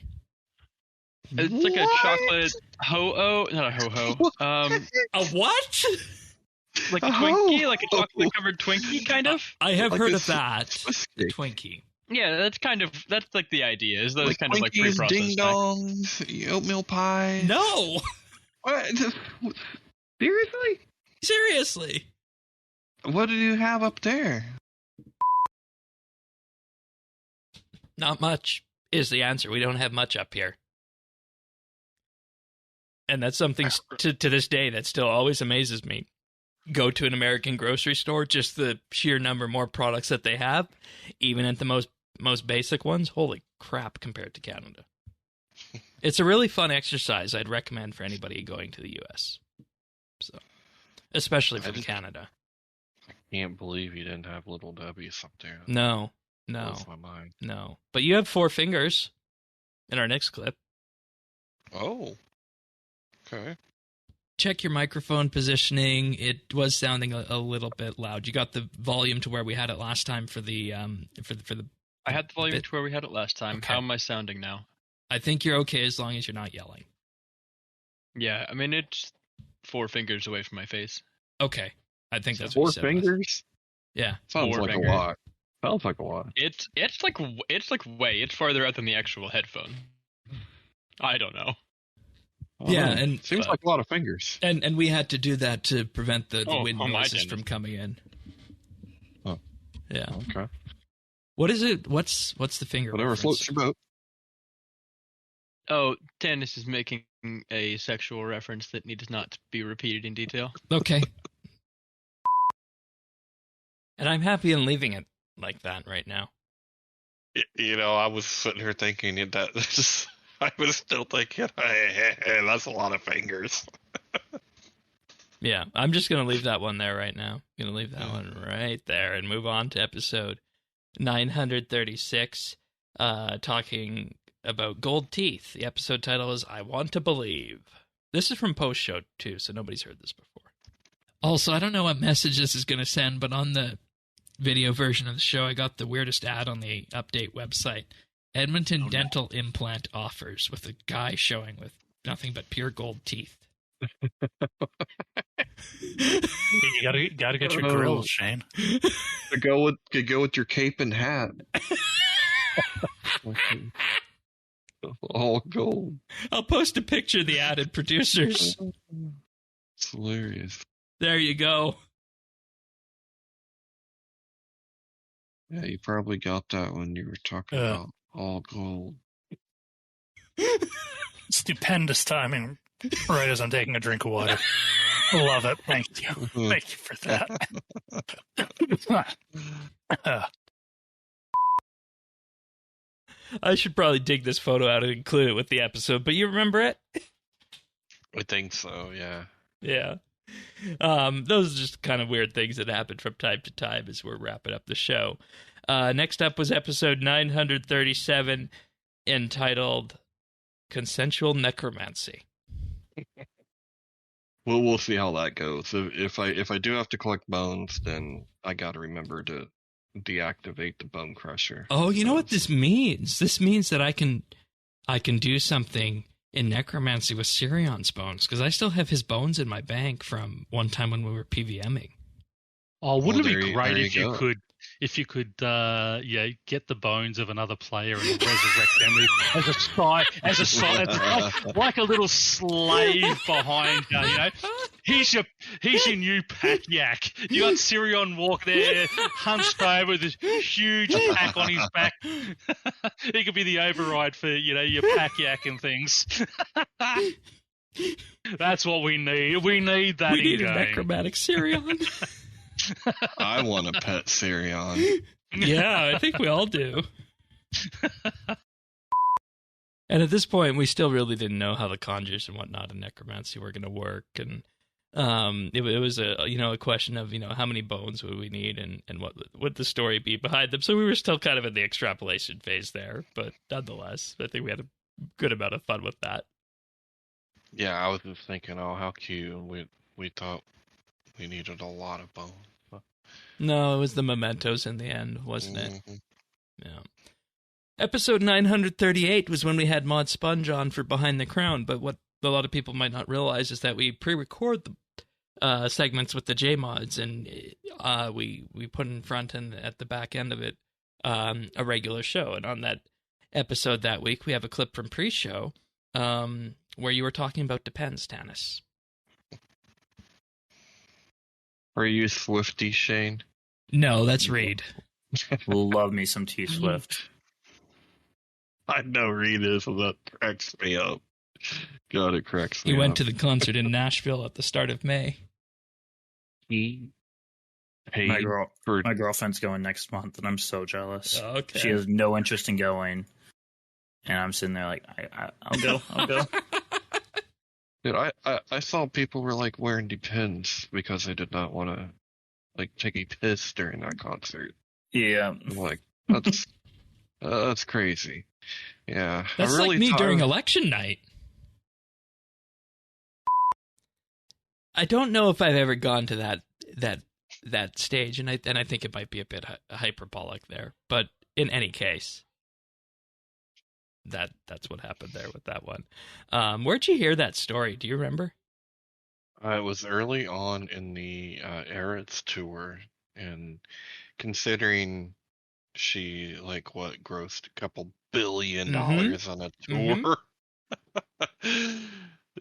It's like a chocolate ho-oh. Not a ho-ho. A what? Like a Twinkie? Like a chocolate-covered Twinkie, kind of? I have heard of that. Twinkie. Yeah, that's like the idea. Is those kind of like Twinkies, pre-processed ding-dongs, oatmeal pie. No! What? Seriously? Seriously. What do you have up there? Not much is the answer. We don't have much up here. And that's something to this day that still always amazes me. Go to an American grocery store, just the sheer number more products that they have, even at the most basic ones, holy crap compared to Canada. It's a really fun exercise I'd recommend for anybody going to the U.S. So, especially from Canada. I can't believe you didn't have Little Debbie's up there. No. Blows my mind. No. But you have 4 fingers in our next clip. Oh. Okay. Check your microphone positioning. It was sounding a little bit loud. You got the volume to where we had it last time for the for the. I had the volume to where we had it last time. Okay. How am I sounding now? I think you're okay as long as you're not yelling. Yeah, I mean it's 4 fingers away from my face. Okay, I think that's 4 what you said. fingers. Yeah, sounds like a lot. Sounds like a lot. It's way. It's farther out than the actual headphone. I don't know. Yeah, and seems like a lot of fingers. And we had to do that to prevent the wind noises from coming in. Oh, yeah. Okay. What is it? What's the finger? Whatever reference? floats your boat. Oh, Dennis is making a sexual reference that needs not to be repeated in detail. Okay. And I'm happy in leaving it like that right now. You know, I was sitting here thinking that I was still thinking, hey, that's a lot of fingers. Yeah, I'm just going to leave that one there right now. I'm going to leave that one right there and move on to episode 936, talking about gold teeth. The episode title is I Want to Believe. This is from post-show, too, so nobody's heard this before. Also, I don't know what message this is going to send, but on the video version of the show, I got the weirdest ad on the update website. Edmonton dental implant offers, with a guy showing with nothing but pure gold teeth. You gotta get your grills, Shane. To go with your cape and hat. All gold. I'll post a picture of the added producers. It's hilarious. There you go. Yeah, you probably got that when you were talking about all gold. Stupendous timing, right as I'm taking a drink of water. Love it. Thank you. Thank you for that. I should probably dig this photo out and include it with the episode, but you remember it? I think so, yeah. Yeah. Those are just kind of weird things that happen from time to time as we're wrapping up the show. Next up was episode 937, entitled Consensual Necromancy. Well, we'll see how that goes. If I do have to collect bones, then I gotta remember to deactivate the bone crusher. Oh, you know what this means? This means that I can do something in necromancy with Sirion's bones, because I still have his bones in my bank from one time when we were PVMing. Oh, wouldn't Well, it be there great you if you go. could get the bones of another player and resurrect them as a side, like a little slave behind you, you know? He's your new pack yak. You got Sirion walk there, hunched over with this huge pack on his back. He could be the override for, you know, your pack yak and things. That's what we need. We need that. We need a game. necromantic Sirion. I want a pet Sirion. Yeah, I think we all do. And at this point, we still really didn't know how the conjures and whatnot in necromancy were going to work, and it was a question of how many bones would we need and what would the story be behind them. So we were still kind of in the extrapolation phase there, but nonetheless, I think we had a good amount of fun with that. Yeah, I was just thinking, oh, how cute. We thought we needed a lot of bones. No, it was the mementos in the end, wasn't it? Mhm. Yeah. Episode 938 was when we had Mod Sponge on for Behind the Crown, but what a lot of people might not realize is that we pre-record the segments with the J-Mods, and we put in front and at the back end of it a regular show. And on that episode that week, we have a clip from pre-show where you were talking about Depends, Tanis. Are you Swifty, Shane? No, that's Reed. Love me some T-Swift. I know Reed is, and that cracks me up. God, it cracks me He up. went to the concert in Nashville at the start of May. My girlfriend's going next month, and I'm so jealous. Okay. She has no interest in going, and I'm sitting there like, I'll go. Dude, I saw people were like wearing Depends because they did not want to like take a piss during that concert. Yeah, I'm like, that's crazy. Yeah, That's I really like me thought- during election night. I don't know if I've ever gone to that stage, and I think it might be a bit hyperbolic there. But in any case, that's what happened there with that one. Where'd you hear that story? Do you remember? It was early on in the Eretz tour, and considering she grossed a couple $billion on a tour,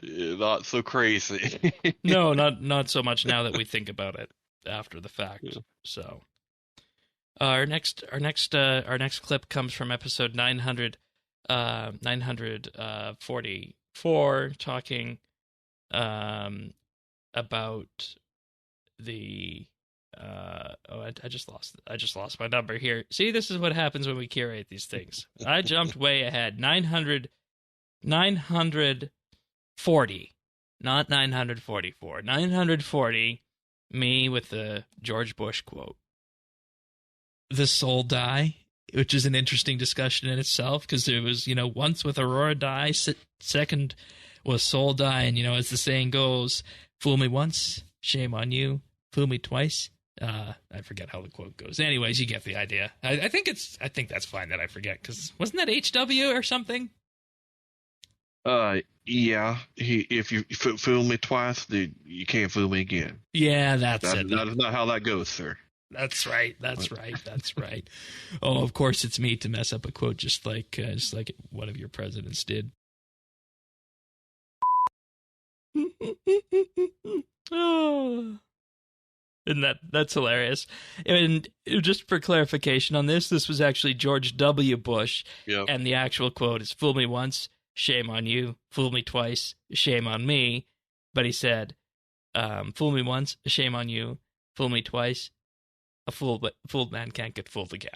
not so crazy. No, not so much now that we think about it after the fact. Yeah. So, our next clip comes from episode 944, talking about the I just lost my number here. See, this is what happens when we curate these things. I jumped way ahead. 940, not 944. 940, me with the George Bush quote. The soul die, which is an interesting discussion in itself, because there was, once with Aurora die, second was soul die, and, as the saying goes, fool me once, shame on you, fool me twice. I forget how the quote goes. Anyways, you get the idea. I think that's fine that I forget, because wasn't that HW or something? Yeah. If you fool me twice, then you can't fool me again. Yeah, that's it. That is not how that goes, sir. That's right. That's right. Oh, of course, it's me to mess up a quote, just like one of your presidents did. Oh. And that's hilarious. And just for clarification on this was actually George W. Bush, Yep. and the actual quote is "Fool me once, shame on you. Fool me twice, shame on me. But he said, fool me once, shame on you. Fool me twice, a fooled man can't get fooled again.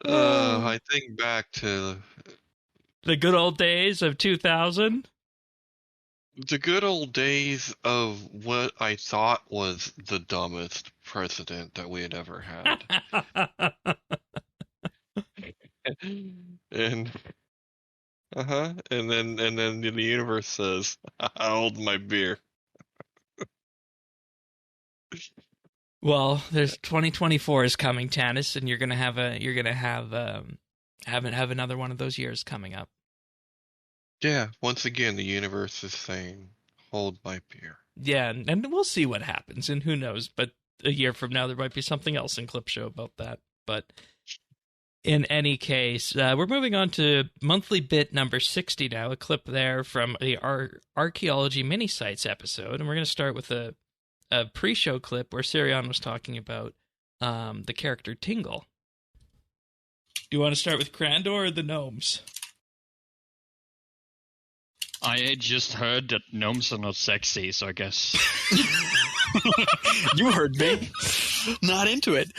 I think back to the good old days of 2000. The good old days of what I thought was the dumbest president that we had ever had. and and then the universe says, "I hold my beer." Well, there's 2024 is coming, Tanis, and you're gonna have another one of those years coming up. Yeah, once again, the universe is saying, "Hold my beer." Yeah, and we'll see what happens, and who knows? But a year from now, there might be something else in Clip Show about that. But in any case, we're moving on to monthly bit number 60 now. A clip there from the archaeology mini sites episode, and we're going to start with a pre-show clip where Sirion was talking about the character Tingle. Do you want to start with Crandor or the gnomes? I just heard that gnomes are not sexy, so I guess. You heard me. Not into it.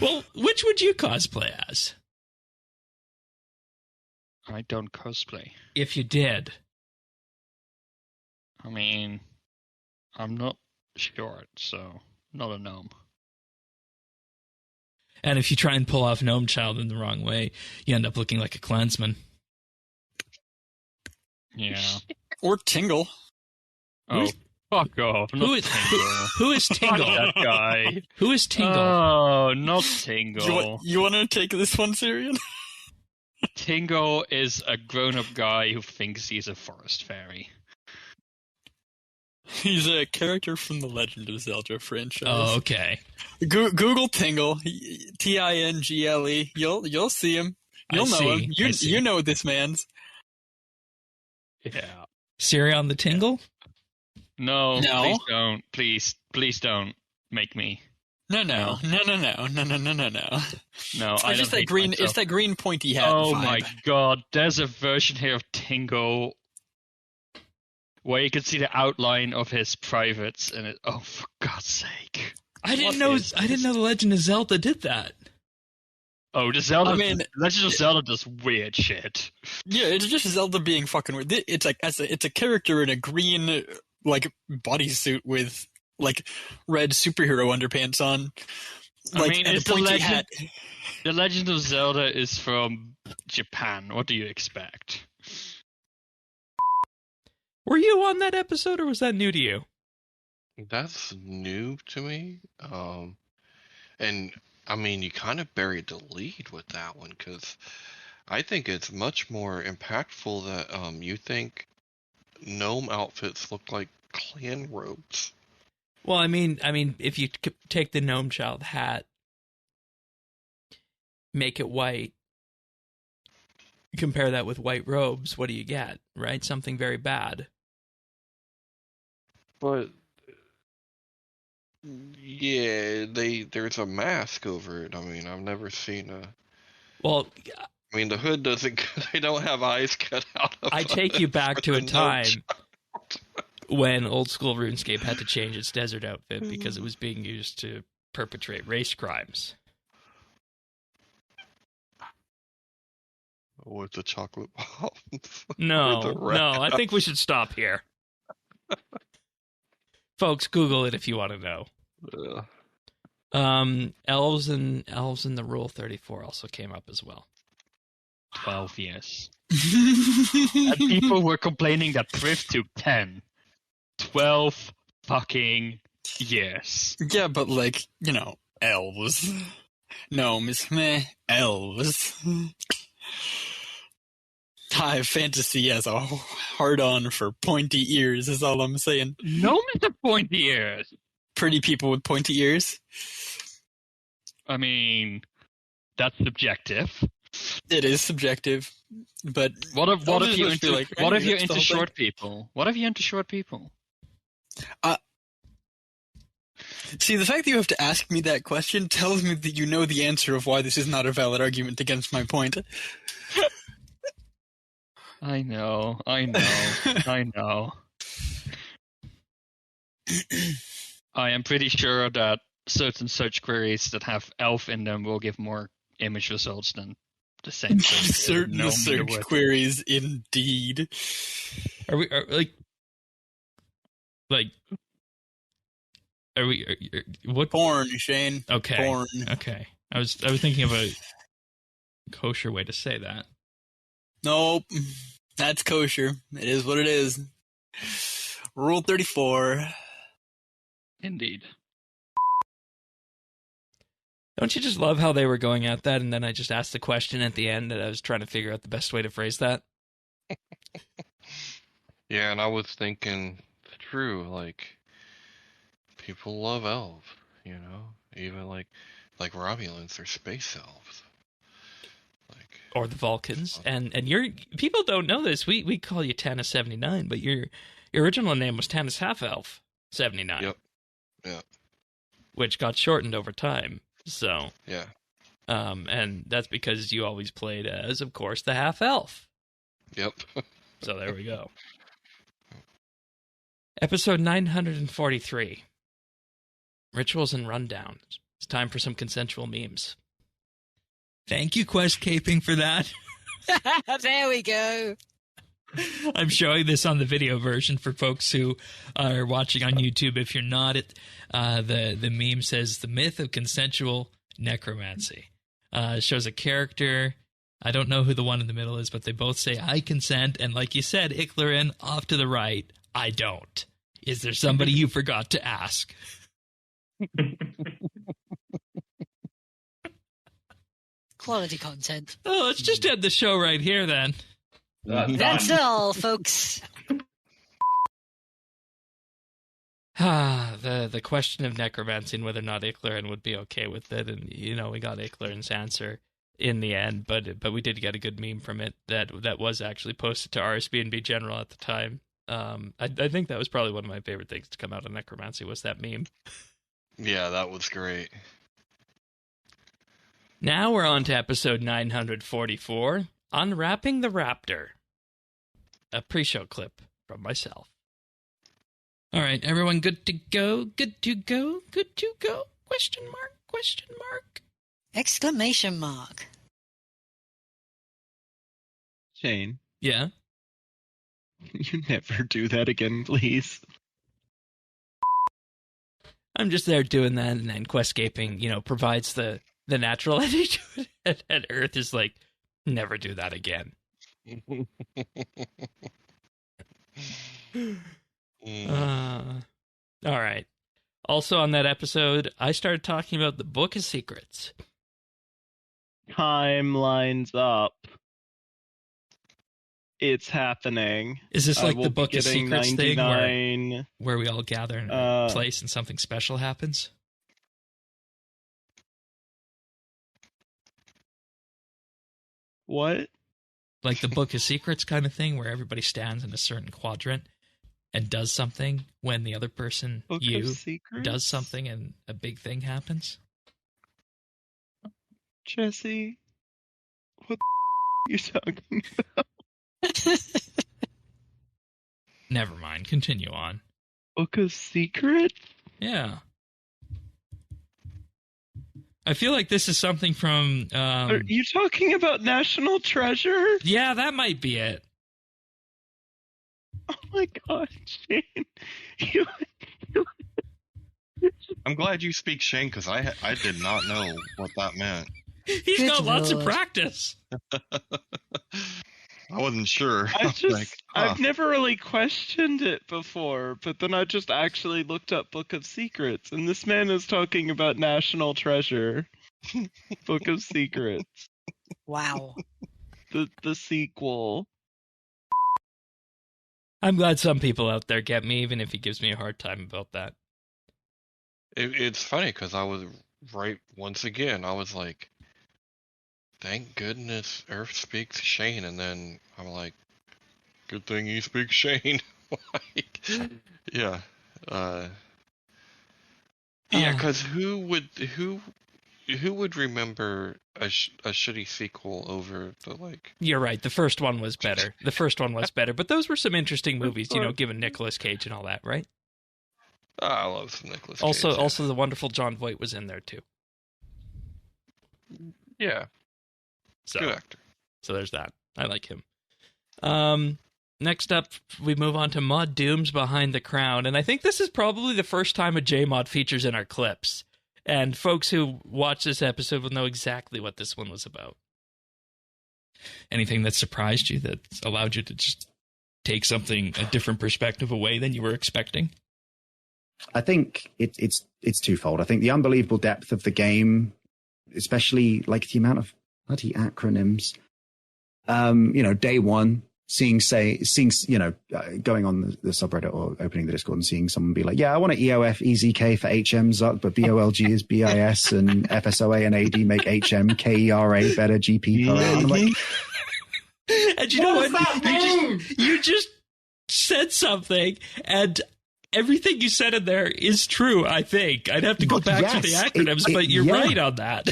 Well, which would you cosplay as? I don't cosplay. If you did. I mean, I'm not short, so not a gnome. And if you try and pull off Gnome Child in the wrong way, you end up looking like a clansman. Yeah. Or Tingle. Oh, fuck off. Who is Tingle? Fuck that guy. Who is Tingle? Oh, not Tingle. You want to take this one, Syrian? Tingle is a grown-up guy who thinks he's a forest fairy. He's a character from the Legend of Zelda franchise. Oh, okay. Google Tingle, Tingle. You'll see him. You'll know him. You know this man's. Yeah. Sirion the Tingle? No, please don't. Please don't make me. No. No, I just that green. It's that green pointy hat. Oh vibe. my god! There's a version here of Tingle where you can see the outline of his privates, and it. Oh, for God's sake! I didn't know the Legend of Zelda did that. Oh, Legend of Zelda does weird shit. Yeah, it's just Zelda being fucking weird. It's like it's a character in a green like bodysuit with like red superhero underpants on. Like, I mean, it's the pointy hat. The Legend of Zelda is from Japan. What do you expect? Were you on that episode, or was that new to you? That's new to me. And I mean, you kind of buried the lead with that one, because I think it's much more impactful that you think gnome outfits look like clan robes. Well, I mean, if you take the Gnome Child hat, make it white, compare that with white robes, what do you get? Right? Something very bad. But yeah, there's a mask over it. I mean, I've never seen a. Well, I mean, the hood doesn't. They don't have eyes cut out of. I take you back to a time when old school RuneScape had to change its desert outfit because it was being used to perpetrate race crimes. With the chocolate bombs. No, I think we should stop here. Folks, Google it if you want to know. Elves and the Rule 34 also came up as well. 12 years. And people were complaining that Priv took 10. 12 fucking years. Yeah, but like, elves. Gnomes, meh. Elves. High fantasy has a hard-on for pointy ears, is all I'm saying. Gnomes are pointy ears. Pretty people with pointy ears. I mean, that's subjective. It is subjective, but what if you're into short people? What if you're into short people? See, the fact that you have to ask me that question tells me that you know the answer of why this is not a valid argument against my point. I know. I know. I am pretty sure that certain search queries that have elf in them will give more image results than the same search. Certain search queries, indeed. Are we what porn, Shane? Okay. Porn. Okay. I was thinking of a kosher way to say that. Nope. That's kosher. It is what it is. Rule 34. Indeed. Don't you just love how they were going at that, and then I just asked the question at the end, and I was trying to figure out the best way to phrase that? Yeah, and I was thinking, true, like, people love elves, you know? Even like Romulans or space elves. Or the Vulcans. And people don't know this. We call you Tanis 79, but your original name was Tanis Half Elf 79. Yep. Yeah. Which got shortened over time. So yeah. And that's because you always played as, of course, the half elf. Yep. So there we go. Episode 943. Rituals and Rundown. It's time for some consensual memes. Thank you, Quest Caping, for that. There we go. I'm showing this on the video version for folks who are watching on YouTube. If you're not, the meme says the myth of consensual necromancy. It shows a character. I don't know who the one in the middle is, but they both say, I consent. And like you said, Iclarin, off to the right, I don't. Is there somebody you forgot to ask? Quality content. Oh, let's just end the show right here, then. That's all, folks. The question of necromancy and whether or not Iclarin would be okay with it, and we got Iclarin's answer in the end, but we did get a good meme from it that was actually posted to RSBANDB General at the time. I think that was probably one of my favorite things to come out of necromancy was that meme. Yeah, that was great. Now we're on to episode 944, Unwrapping the Raptor. A pre-show clip from myself. All right, everyone good to go? Good to go? Good to go? Question mark? Question mark? Exclamation mark. Shane. Yeah? You never do that again, please. I'm just there doing that, and then Questscaping, provides the natural ending to it, and Earth is like, never do that again. All right. Also on that episode, I started talking about the Book of Secrets. Time lines up. It's happening. Is this like the Book of Secrets 99... thing where we all gather in a place and something special happens? What? Like the Book of Secrets kind of thing where everybody stands in a certain quadrant and does something when the other person, does something and a big thing happens? Jesse, what the are you talking about? Never mind. Continue on. Book of Secrets? Yeah. I feel like this is something from... Are you talking about National Treasure? Yeah, that might be it. Oh my god, Shane. I'm glad you speak Shane, because I did not know what that meant. He's got lots of practice. I wasn't sure. I've never really questioned it before, but then I just actually looked up Book of Secrets, and this man is talking about National Treasure. Book of Secrets. Wow. The sequel. I'm glad some people out there get me, even if he gives me a hard time about that. It's funny, because I was right once again. I was like, thank goodness Earth speaks Shane, and then I'm like, good thing you speak Shane. Yeah. Yeah, because who would remember a shitty sequel over the like? You're right. The first one was better. But those were some interesting movies, given Nicolas Cage and all that, right? I love some Nicolas Cage. Also, the wonderful John Voight was in there too. Yeah. So, good actor. So there's that. I like him. Next up, we move on to Mod Doom's Behind the Crown, and I think this is probably the first time a JMod features in our clips. And folks who watch this episode will know exactly what this one was about. Anything that surprised you, that allowed you to just take a different perspective away than you were expecting? I think it's twofold. I think the unbelievable depth of the game, especially like the amount of bloody acronyms. Day one, seeing going on the subreddit or opening the Discord and seeing someone be like, yeah, I want an EOF EZK for HM Zuck, but BOLG is BIS and FSOA and AD make HM KERA better GP per hour. And I'm like, and you know what? You just said something, and everything you said in there is true, I think. I'd have to go back to the acronyms, but you're right on that.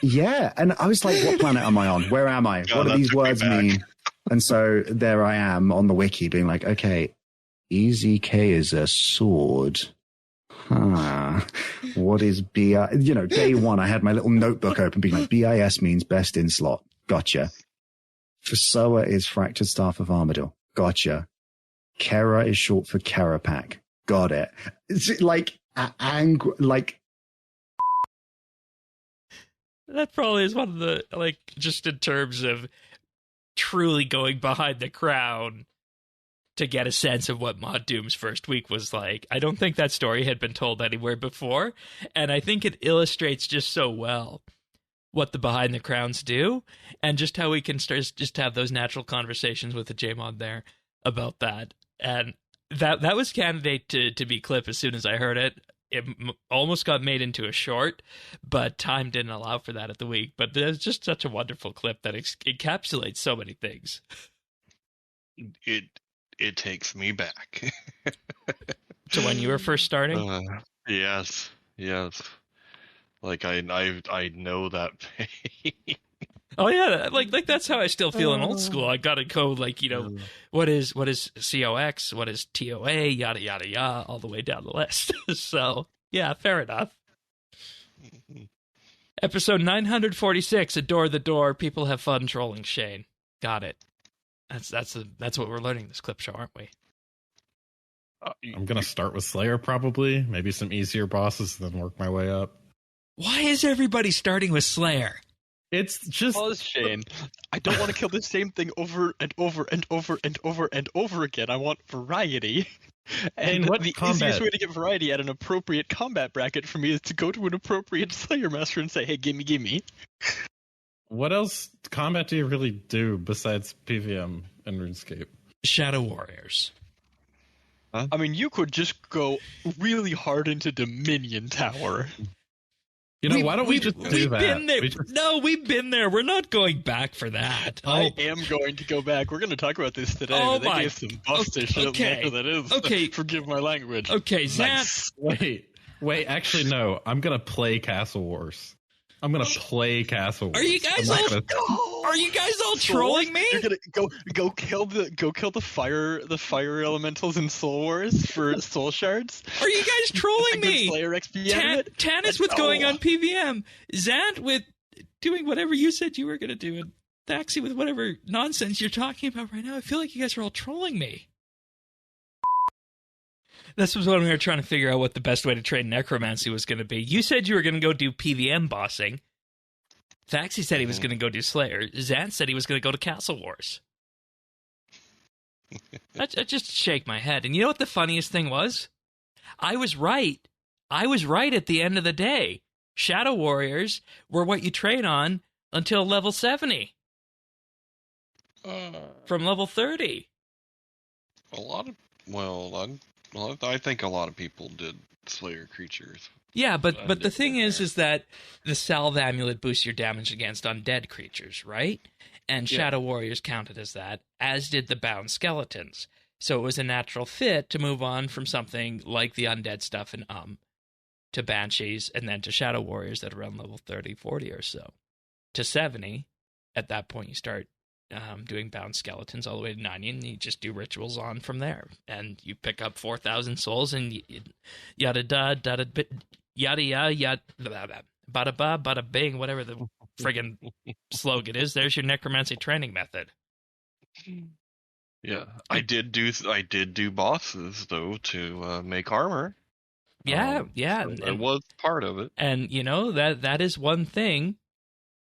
Yeah, and I was like, what planet am I on? Where am I? What do these words mean? And so there I am on the wiki being like, okay, EZK is a sword. Huh. What is BI? Day one, I had my little notebook open being like, BIS means best in slot. Gotcha. FSOA is fractured staff of Armadil. Gotcha. Kera is short for Kerapack. Got it. It's like, that probably is one of the, just in terms of truly going behind the crown to get a sense of what Mod Doom's first week was like. I don't think that story had been told anywhere before, and I think it illustrates just so well what the behind the crowns do, and just how we can start just have those natural conversations with the JMod there about that. And that was candidate to be clip as soon as I heard it. It almost got made into a short, but time didn't allow for that at the week. But there's just such a wonderful clip that encapsulates so many things. It takes me back to when you were first starting. Yes. Like I know that pain. Oh yeah, like that's how I still feel in old school. I gotta go what is COX, what is TOA, yada yada yada, all the way down the list. So yeah, fair enough. Episode 946, Adore the Door. People have fun trolling Shane. Got it. That's what we're learning this clip show, aren't we? I'm gonna start with Slayer probably. Maybe some easier bosses, then work my way up. Why is everybody starting with Slayer? It's just Shane. I don't want to kill the same thing over and over and over and over and over again. I want variety. And the easiest way to get variety at an appropriate combat bracket for me is to go to an appropriate Slayer master and say, "Hey, gimme." What else combat do you really do besides PVM and RuneScape? Shadow Warriors. Huh? I mean, you could just go really hard into Dominion Tower. Why don't we just do we've that? Been there. No, we've been there. We're not going back for that. I am going to go back. We're going to talk about this today. Oh, they gave some busted shit. Okay. That is. Okay. Forgive my language. Okay, nice. Wait. Actually, no. I'm going to play Castle Wars. Are you guys all trolling me? You're gonna go kill the fire elementals in Soul Wars for soul shards? Are you guys trolling me? Slayer XP Tannis with going on PVM, Zant with doing whatever you said you were gonna do, and Thaxi with whatever nonsense you're talking about right now. I feel like you guys are all trolling me. This was when we were trying to figure out what the best way to trade Necromancy was going to be. You said you were going to go do PVM bossing. Thaxi said he was going to go do Slayer. Zan said he was going to go to Castle Wars. I just shake my head. And you know what the funniest thing was? I was right. I was right at the end of the day. Shadow Warriors were what you trade on until level 70. From level 30. I think a lot of people did Slayer creatures. Yeah, but the thing is that the Salve Amulet boosts your damage against undead creatures, right? And Shadow Warriors counted as that, as did the Bound Skeletons. So it was a natural fit to move on from something like the undead stuff in to Banshees, and then to Shadow Warriors at around level 30, 40 or so. To 70, at that point you start doing bound skeletons all the way to 90, and you just do rituals on from there. And you pick up 4,000 souls, and yada da da yada yada bada ba bada bing, whatever the friggin' slogan is. There's your necromancy training method. Yeah, I did do bosses though to make armor. Yeah, so it was part of it. And you know that is one thing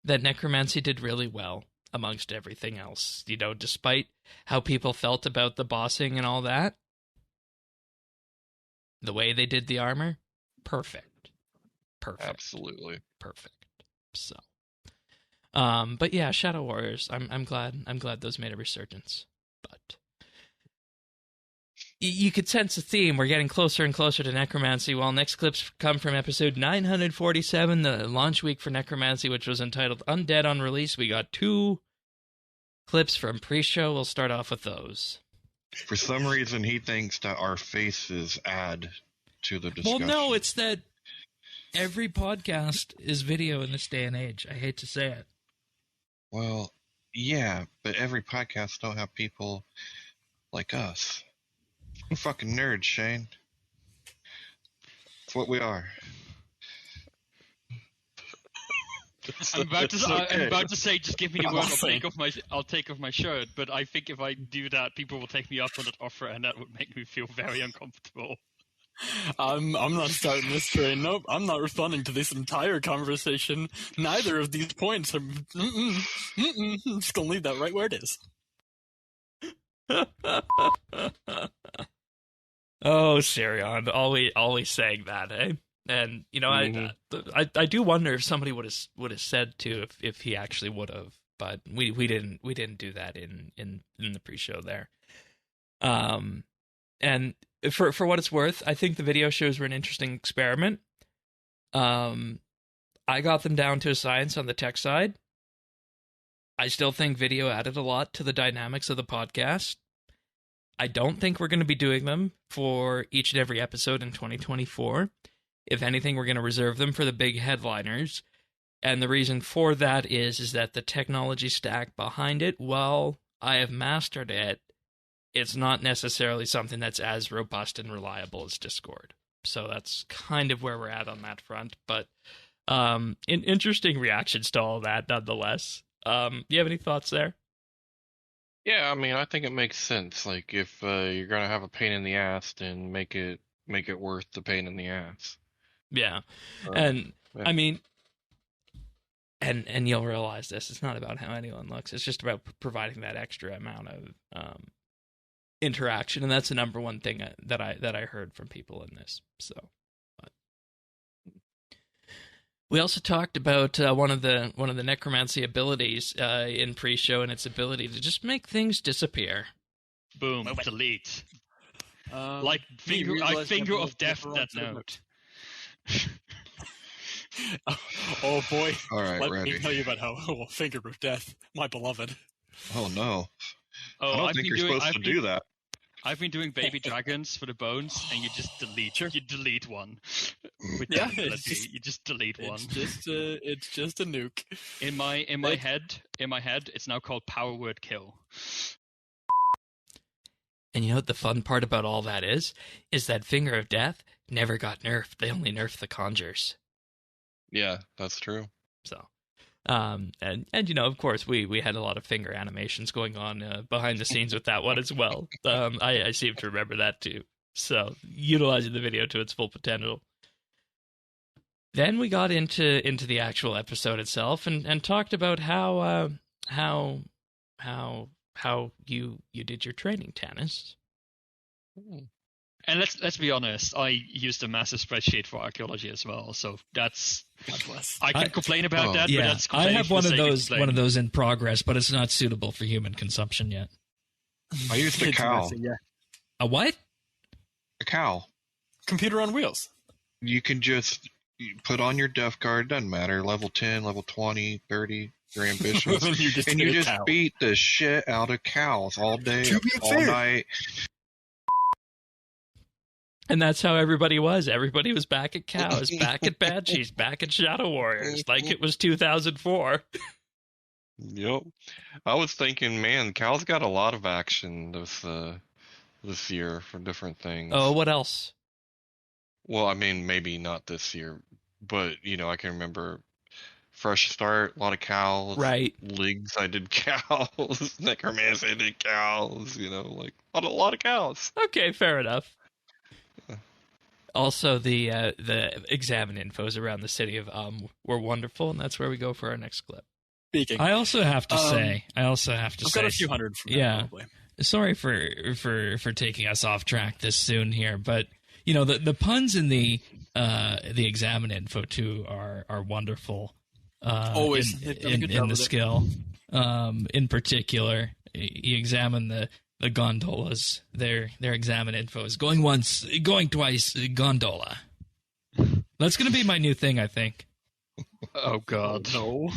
that necromancy did really well amongst everything else. You know, despite how people felt about the bossing and all that, the way they did the armor, perfect. Absolutely perfect. So, but yeah, Shadow Warriors. I'm glad those made a resurgence. But you could sense the theme. We're getting closer and closer to necromancy. While next clips come from episode 947, the launch week for necromancy, which was entitled Undead on Release. We got 2 clips from pre-show. We'll start off with those. For some reason, he thinks that our faces add to the discussion. Well, no, it's that every podcast is video in this day and age. I hate to say it. Well, yeah, but every podcast don't have people like us. We're fucking nerds, Shane. That's what we are. I'm about to say, just give me the word. I'll take off my shirt. But I think if I do that, people will take me up on that offer, and that would make me feel very uncomfortable. I'm not starting this train. Nope, I'm not responding to this entire conversation. Neither of these points. I'm just gonna leave that right where it is. Oh, Sirion, always saying that, eh? And you know, I do wonder if somebody would have said to if he actually would have, but we didn't do that in the pre-show there. And for what it's worth, I think the video shows were an interesting experiment. I got them down to a science on the tech side. I still think video added a lot to the dynamics of the podcast. I don't think we're going to be doing them for each and every episode in 2024. If anything, we're going to reserve them for the big headliners. And the reason for that is that the technology stack behind it, while I have mastered it, it's not necessarily something that's as robust and reliable as Discord. So that's kind of where we're at on that front. But interesting reactions to all that, nonetheless. You have any thoughts there? Yeah, I mean, I think it makes sense. Like, if you're gonna have a pain in the ass, then make it worth the pain in the ass. Yeah, and yeah. I mean, and you'll realize this. It's not about how anyone looks. It's just about providing that extra amount of interaction, and that's the number one thing that I heard from people in this. So, but. We also talked about one of the necromancy abilities in pre-show, and its ability to just make things disappear. Boom, delete. Like finger of death. That note. Oh boy! All right, let ready. me tell you about how finger of death, my beloved. Oh no! I don't think you're supposed to do that. I've been doing baby dragons for the bones, and you just delete. Sure. You delete one. With yeah, you just delete one. It's just a nuke. In my head, it's now called power word kill. And you know what the fun part about all that is that Finger of Death never got nerfed. They only nerfed the conjures. Yeah, that's true. So, and you know, of course, we had a lot of finger animations going on behind the scenes with that one as well. I seem to remember that too. So, utilizing the video to its full potential. Then we got into the actual episode itself and talked about how you did your training, Tanis. And let's be honest, I used a massive spreadsheet for archaeology as well, so that's I can complain about that. Yeah, but that's I have one of those in progress, but it's not suitable for human consumption yet. I used a cow. Yeah. A what? A cow. Computer on wheels. You can just put on your death guard, doesn't matter, level 10, level 20, 30, you're ambitious. you just beat the shit out of cows all day, all night. And that's how everybody was. Everybody was back at Cows, back at Banshees, back at Shadow Warriors, like it was 2004. Yep. I was thinking, man, Cal's got a lot of action this year for different things. Oh, what else? Well, I mean, maybe not this year, but I can remember Fresh Start, a lot of cows. Right. Leagues, I did cows. Necromancy, I did cows. Like a lot of cows. Okay, fair enough. Also, the examine infos around the city of were wonderful, and that's where we go for our next clip. Speaking. I also have to say. I've got a few hundred from that, probably. Sorry for taking us off track this soon here, but the puns in the examine info too are wonderful. Always in the skill. In particular, you examine the gondolas. Their examine info is going once, going twice, gondola. That's going to be my new thing, I think. Oh God, no.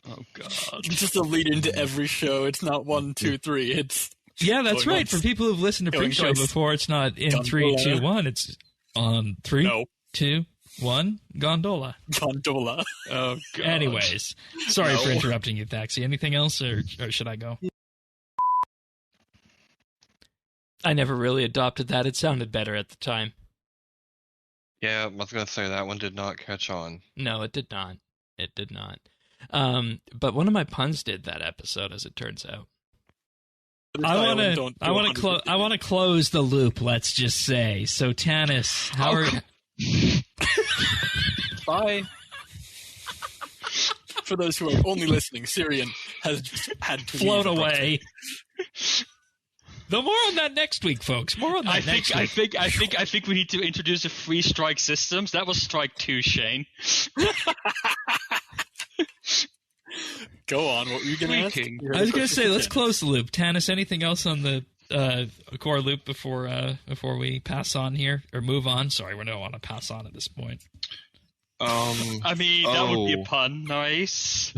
Oh God. It's just a lead into every show. It's not 1, 2, 3. It's that's right. once, For people who've listened to pre-show before, it's not in 3, 2, 1. It's on 3, 2, 1. Gondola. Gondola. Oh God. Anyways, sorry for interrupting you, Thaxi. Anything else, or should I go? I never really adopted that. It sounded better at the time. Yeah, I was gonna say that one did not catch on. No, it did not. It did not. But one of my puns did that episode, as it turns out. I want to close the loop. Let's just say. So, Tanis, how are? Bye. For those who are only listening, Syrian has just had to flown away. No, more on that next week, folks. More on that next week. I think we need to introduce a free strike systems. That was strike 2, Shane. Go on. What were you going to ask? I was going to say, let's close the loop. Tanis, anything else on the core loop before we pass on here or move on? Sorry, we don't want to pass on at this point. I mean, that would be a pun. Nice.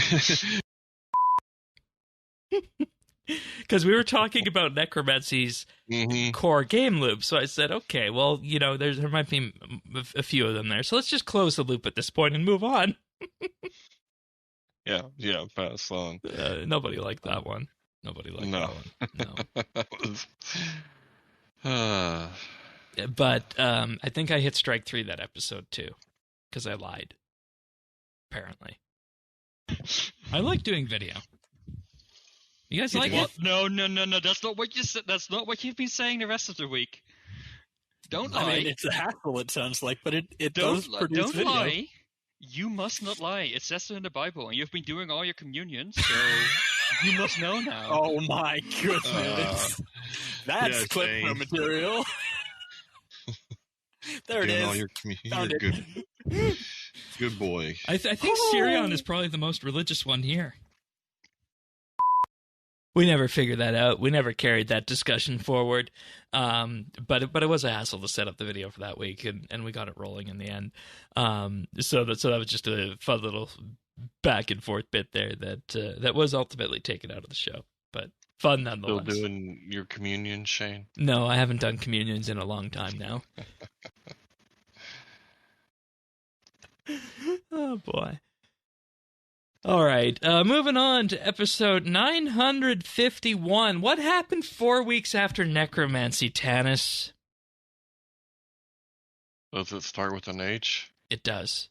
Because we were talking about Necromancy's core game loop, so I said, okay, well, there might be a few of them there, so let's just close the loop at this point and move on. Yeah, pass on. Nobody liked that one. Nobody liked that one. No. But I think I hit strike 3 that episode too, because I lied. Apparently, I like doing video. You guys like it? No. That's not what you said. That's not what you've been saying the rest of the week. Don't lie. I mean, it's a hassle, it sounds like, but it does produce don't video. Lie. You must not lie. It says so in the Bible, and you've been doing all your communions, so you must know now. Oh my goodness. That's clip material. There it is. You're good. Good boy. I think Sirion is probably the most religious one here. We never figured that out. We never carried that discussion forward. But it was a hassle to set up the video for that week, and we got it rolling in the end. So that was just a fun little back and forth bit there that was ultimately taken out of the show. But fun nonetheless. Still doing your communion, Shane? No, I haven't done communions in a long time now. Oh boy. All right, moving on to episode 951. What happened 4 weeks after Necromancy, Tanis? Does it start with an H? It does.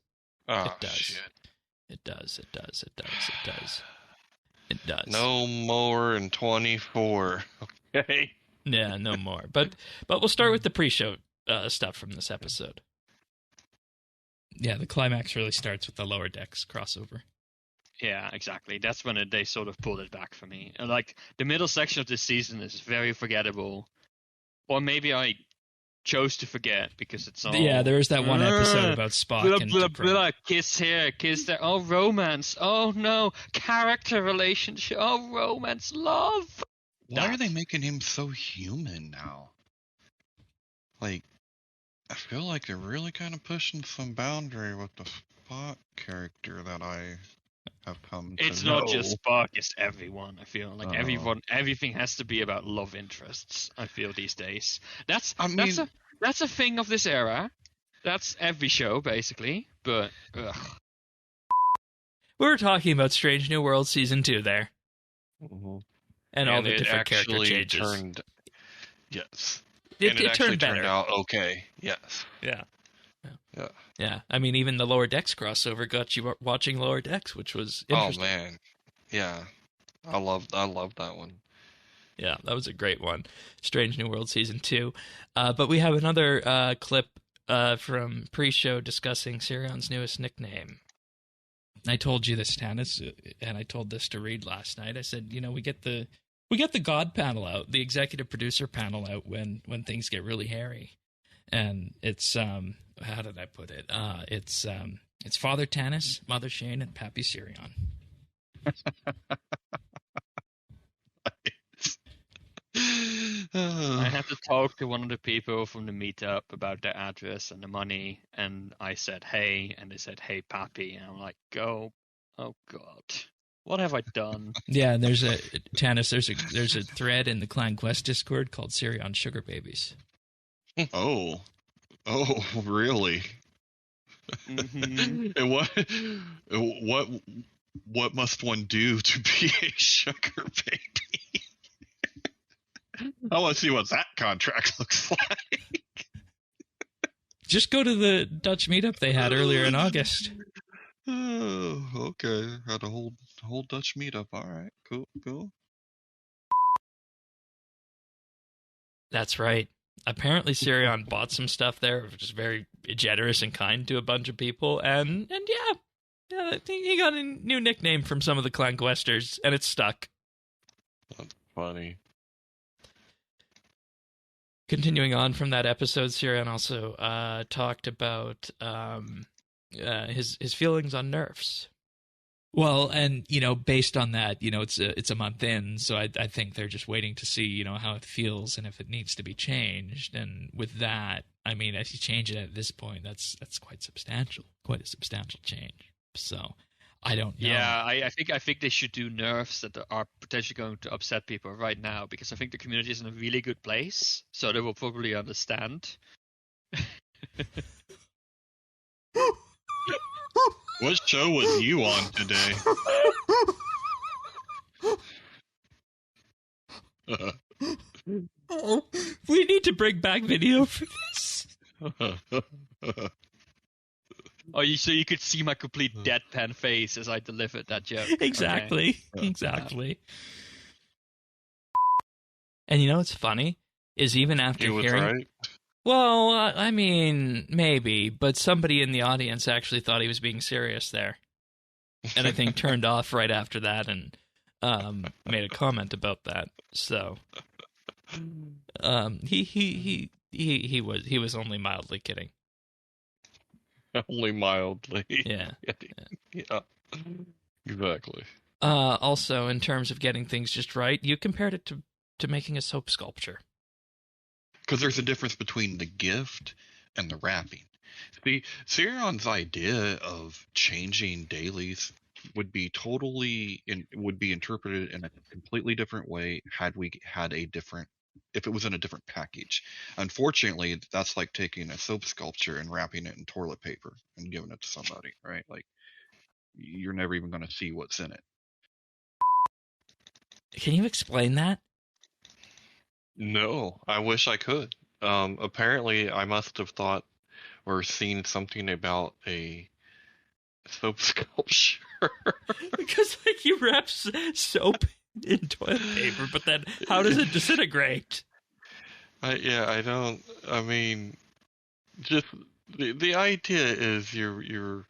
Oh, it does. Shit. It does. It does. No more in 24. Okay. Yeah, no more. But we'll start with the pre-show stuff from this episode. Yeah, the climax really starts with the Lower Decks crossover. Yeah, exactly. That's when they sort of pulled it back for me. And like the middle section of this season is very forgettable, or maybe I chose to forget because it's all. Yeah, there is that one episode about Spock and blah, blah, kiss here, kiss there. Oh, romance. Oh no, character relationship. Oh, romance, love. Why are they making him so human now? Like, I feel like they're really kind of pushing some boundary with the Spock character that I have come to It's know. not just Spock, it's everyone. I feel like everything has to be about love interests. I feel these days. That's That's a thing of this era. That's every show, basically. But, ugh. We were talking about Strange New World Season 2 there. Mhm. And all the different character actually changes. Yes. It actually turned better. turned out okay. Yes. Yeah. Yeah. Yeah. I mean, even the Lower Decks crossover got you watching Lower Decks, which was interesting. Oh man. Yeah. I love that one. Yeah, that was a great one. Strange New World Season 2. But we have another clip from pre-show discussing Sirion's newest nickname. I told you this, Tanis, and I told this to Reed last night. I said, we get the God panel out, the executive producer panel out when things get really hairy. And it's how did I put it? It's Father Tanis, Mother Shane, and Pappy Sirion. I had to talk to one of the people from the meetup about their address and the money, and I said, hey, and they said, hey, Pappy, and I'm like, oh God, what have I done? Yeah, and there's a thread in the Clan Quest Discord called Sirion Sugar Babies. Oh, really? Mm-hmm. And what must one do to be a sugar baby? I want to see what that contract looks like. Just go to the Dutch meetup they had earlier in August. Oh, okay. Had a whole Dutch meetup. All right, cool. That's right. Apparently, Sirion bought some stuff there, which is very generous and kind to a bunch of people, and yeah, I think he got a new nickname from some of the Clan Questers, and it's stuck. That's funny. Continuing on from that episode, Sirion also talked about his feelings on nerfs. Well, and based on that, it's a month in, so I think they're just waiting to see how it feels and if it needs to be changed. And with that, I mean, if you change it at this point, that's quite a substantial change. So I don't know. Yeah, I think they should do nerfs that are potentially going to upset people right now, because I think the community is in a really good place, so they will probably understand. What show was you on today? Oh, we need to bring back video for this. So you could see my complete deadpan face as I delivered that joke. Exactly. Okay. Exactly. And what's funny is even after He was hearing, right. well, I mean, maybe, but somebody in the audience actually thought he was being serious there, and I think turned off right after that and made a comment about that. So, he was only mildly kidding. Only mildly. Yeah. Yeah. Exactly. Also, in terms of getting things just right, you compared it to making a soap sculpture. Because there's a difference between the gift and the wrapping. See, Sirion's idea of changing dailies would be interpreted in a completely different way if it was in a different package. Unfortunately, that's like taking a soap sculpture and wrapping it in toilet paper and giving it to somebody, right? Like, you're never even going to see what's in it. Can you explain that? No, I wish I could. Apparently, I must have thought or seen something about a soap sculpture. Because you wrap soap in toilet paper, but then how does it disintegrate? I don't. I mean, just the idea is you're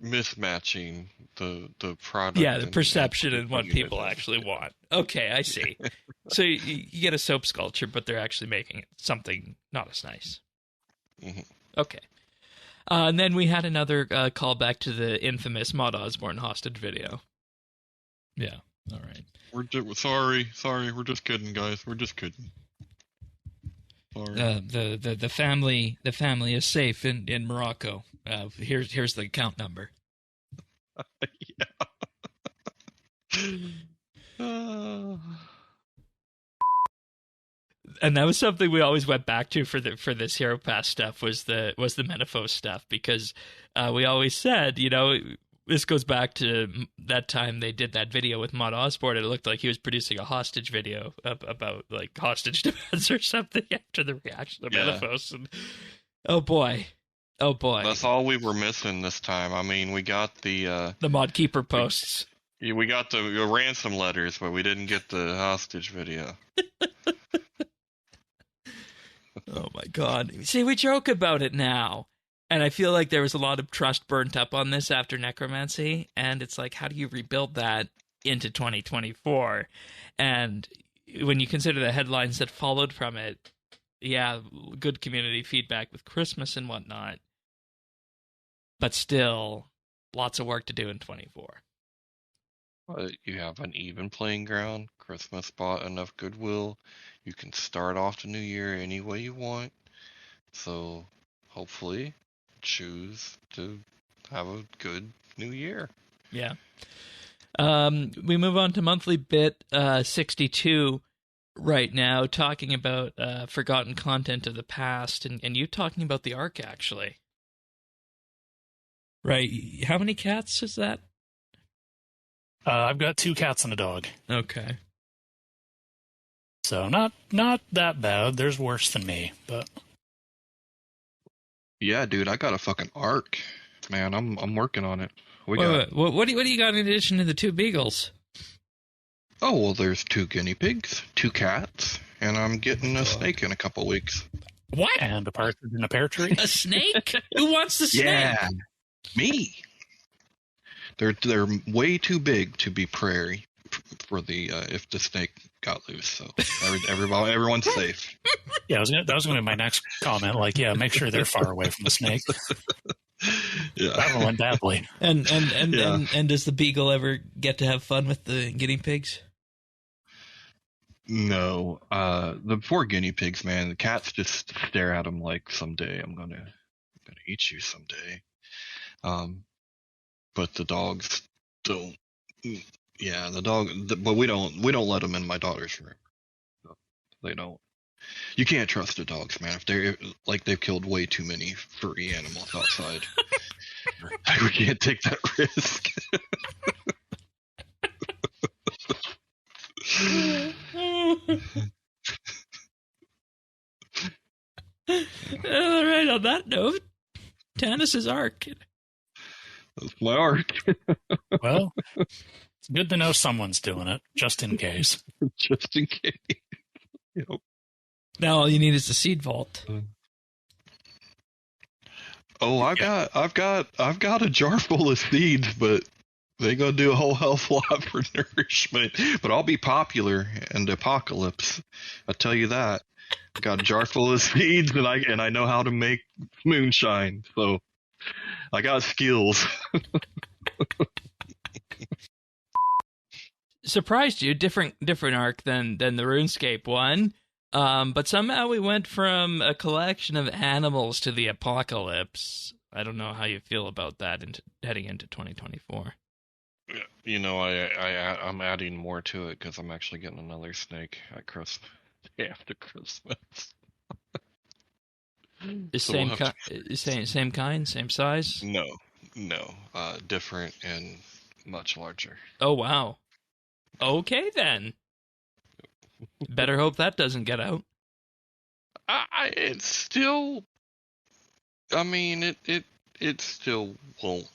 mismatching the product. Yeah, the perception and what people actually want. Okay, I see. So you get a soap sculpture, but they're actually making it something not as nice. Mm-hmm. Okay. And then we had another callback to the infamous Maud Osborne hostage video. Yeah, all right. Sorry, we're just kidding, guys. We're just kidding. Sorry. The family is safe in Morocco. Here's the account number. And that was something we always went back to for this Hero Pass stuff was the Menaphos stuff, because we always said, this goes back to that time they did that video with Mod Osborne, and it looked like he was producing a hostage video about like hostage defense or something after the reaction of Menaphos. And oh boy. That's all we were missing this time. I mean, we got the Mod Keeper posts. We got the ransom letters, but we didn't get the hostage video. Oh my god. See, we joke about it now. And I feel like there was a lot of trust burnt up on this after Necromancy, and it's like, how do you rebuild that into 2024? And when you consider the headlines that followed from it, yeah, good community feedback with Christmas and whatnot, but still, lots of work to do in 24. You have an even playing ground. Christmas bought enough goodwill. You can start off the new year any way you want. So, hopefully, choose to have a good new year. Yeah. We move on to monthly bit 62 right now, talking about forgotten content of the past, and you talking about the Ark, actually. Right. How many cats is that? I've got 2 cats and a dog. Okay. So not that bad. There's worse than me, but yeah, dude, I got a fucking Ark. Man, I'm working on it. What do you got in addition to the 2 beagles? Oh, well, there's 2 guinea pigs, 2 cats, and I'm getting a snake in a couple weeks. What? And a partridge in a pear tree. A snake? Who wants the snake? Yeah, me. They're way too big to be prairie for the if the snake got loose. So everyone's safe. Yeah, that was going to be my next comment. Like, yeah, make sure they're far away from the snake. Yeah, that went badly. And does the beagle ever get to have fun with the guinea pigs? No, the poor guinea pigs, man. The cats just stare at them like someday I'm gonna eat you someday. But the dogs don't. Yeah, but we don't let them in my daughter's room. They don't. You can't trust the dogs, man. If they've killed way too many furry animals outside. We can't take that risk. All right. On that note, Tannis's Ark. That's my Ark. Well, it's good to know someone's doing it, just in case. Just in case. Yep. Now all you need is the seed vault. Oh, I've got a jar full of seeds, but they ain't gonna do a whole hell of a lot for nourishment. But I'll be popular in the apocalypse. I'll tell you that. I got a jar full of seeds, and I know how to make moonshine. So I got skills. Surprised you, different Ark than the RuneScape one. But somehow we went from a collection of animals to the apocalypse. I don't know how you feel about that heading into 2024. You know, I'm adding more to it because I'm actually getting another snake at Christmas. After Christmas. Same kind, same size? No, different and much larger. Oh wow. Okay then. Better hope that doesn't get out. It still won't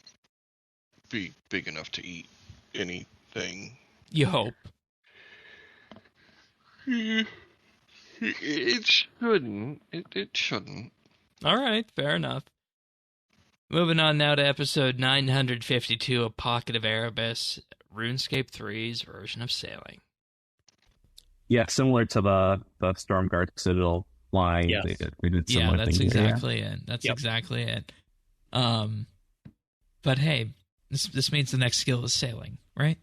be big enough to eat anything. You hope. It shouldn't. It shouldn't. All right, fair enough. Moving on now to episode 952 of Pocket of Erebus, RuneScape 3's version of sailing. Yeah, similar to the Stormguard Citadel line. Yes. We did similar that's things exactly it. That's exactly it. But hey, this means the next skill is sailing, right?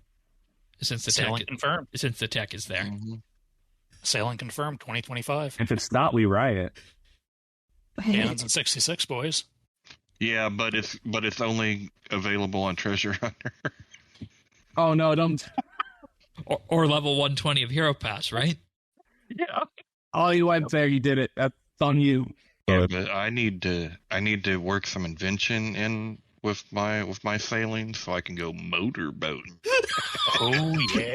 Since the sailing confirmed. Since the tech is there. Mm-hmm. Sailing confirmed 2025. If it's not, we riot. Cannons and 66, boys. Yeah, but it's only available on Treasure Hunter. Oh no, don't. Or level 120 of Hero Pass, right? Yeah. Oh, you went there. You did it. That's on you. Yeah, but I need to work some invention in with my sailing so I can go motorboating. Oh yeah.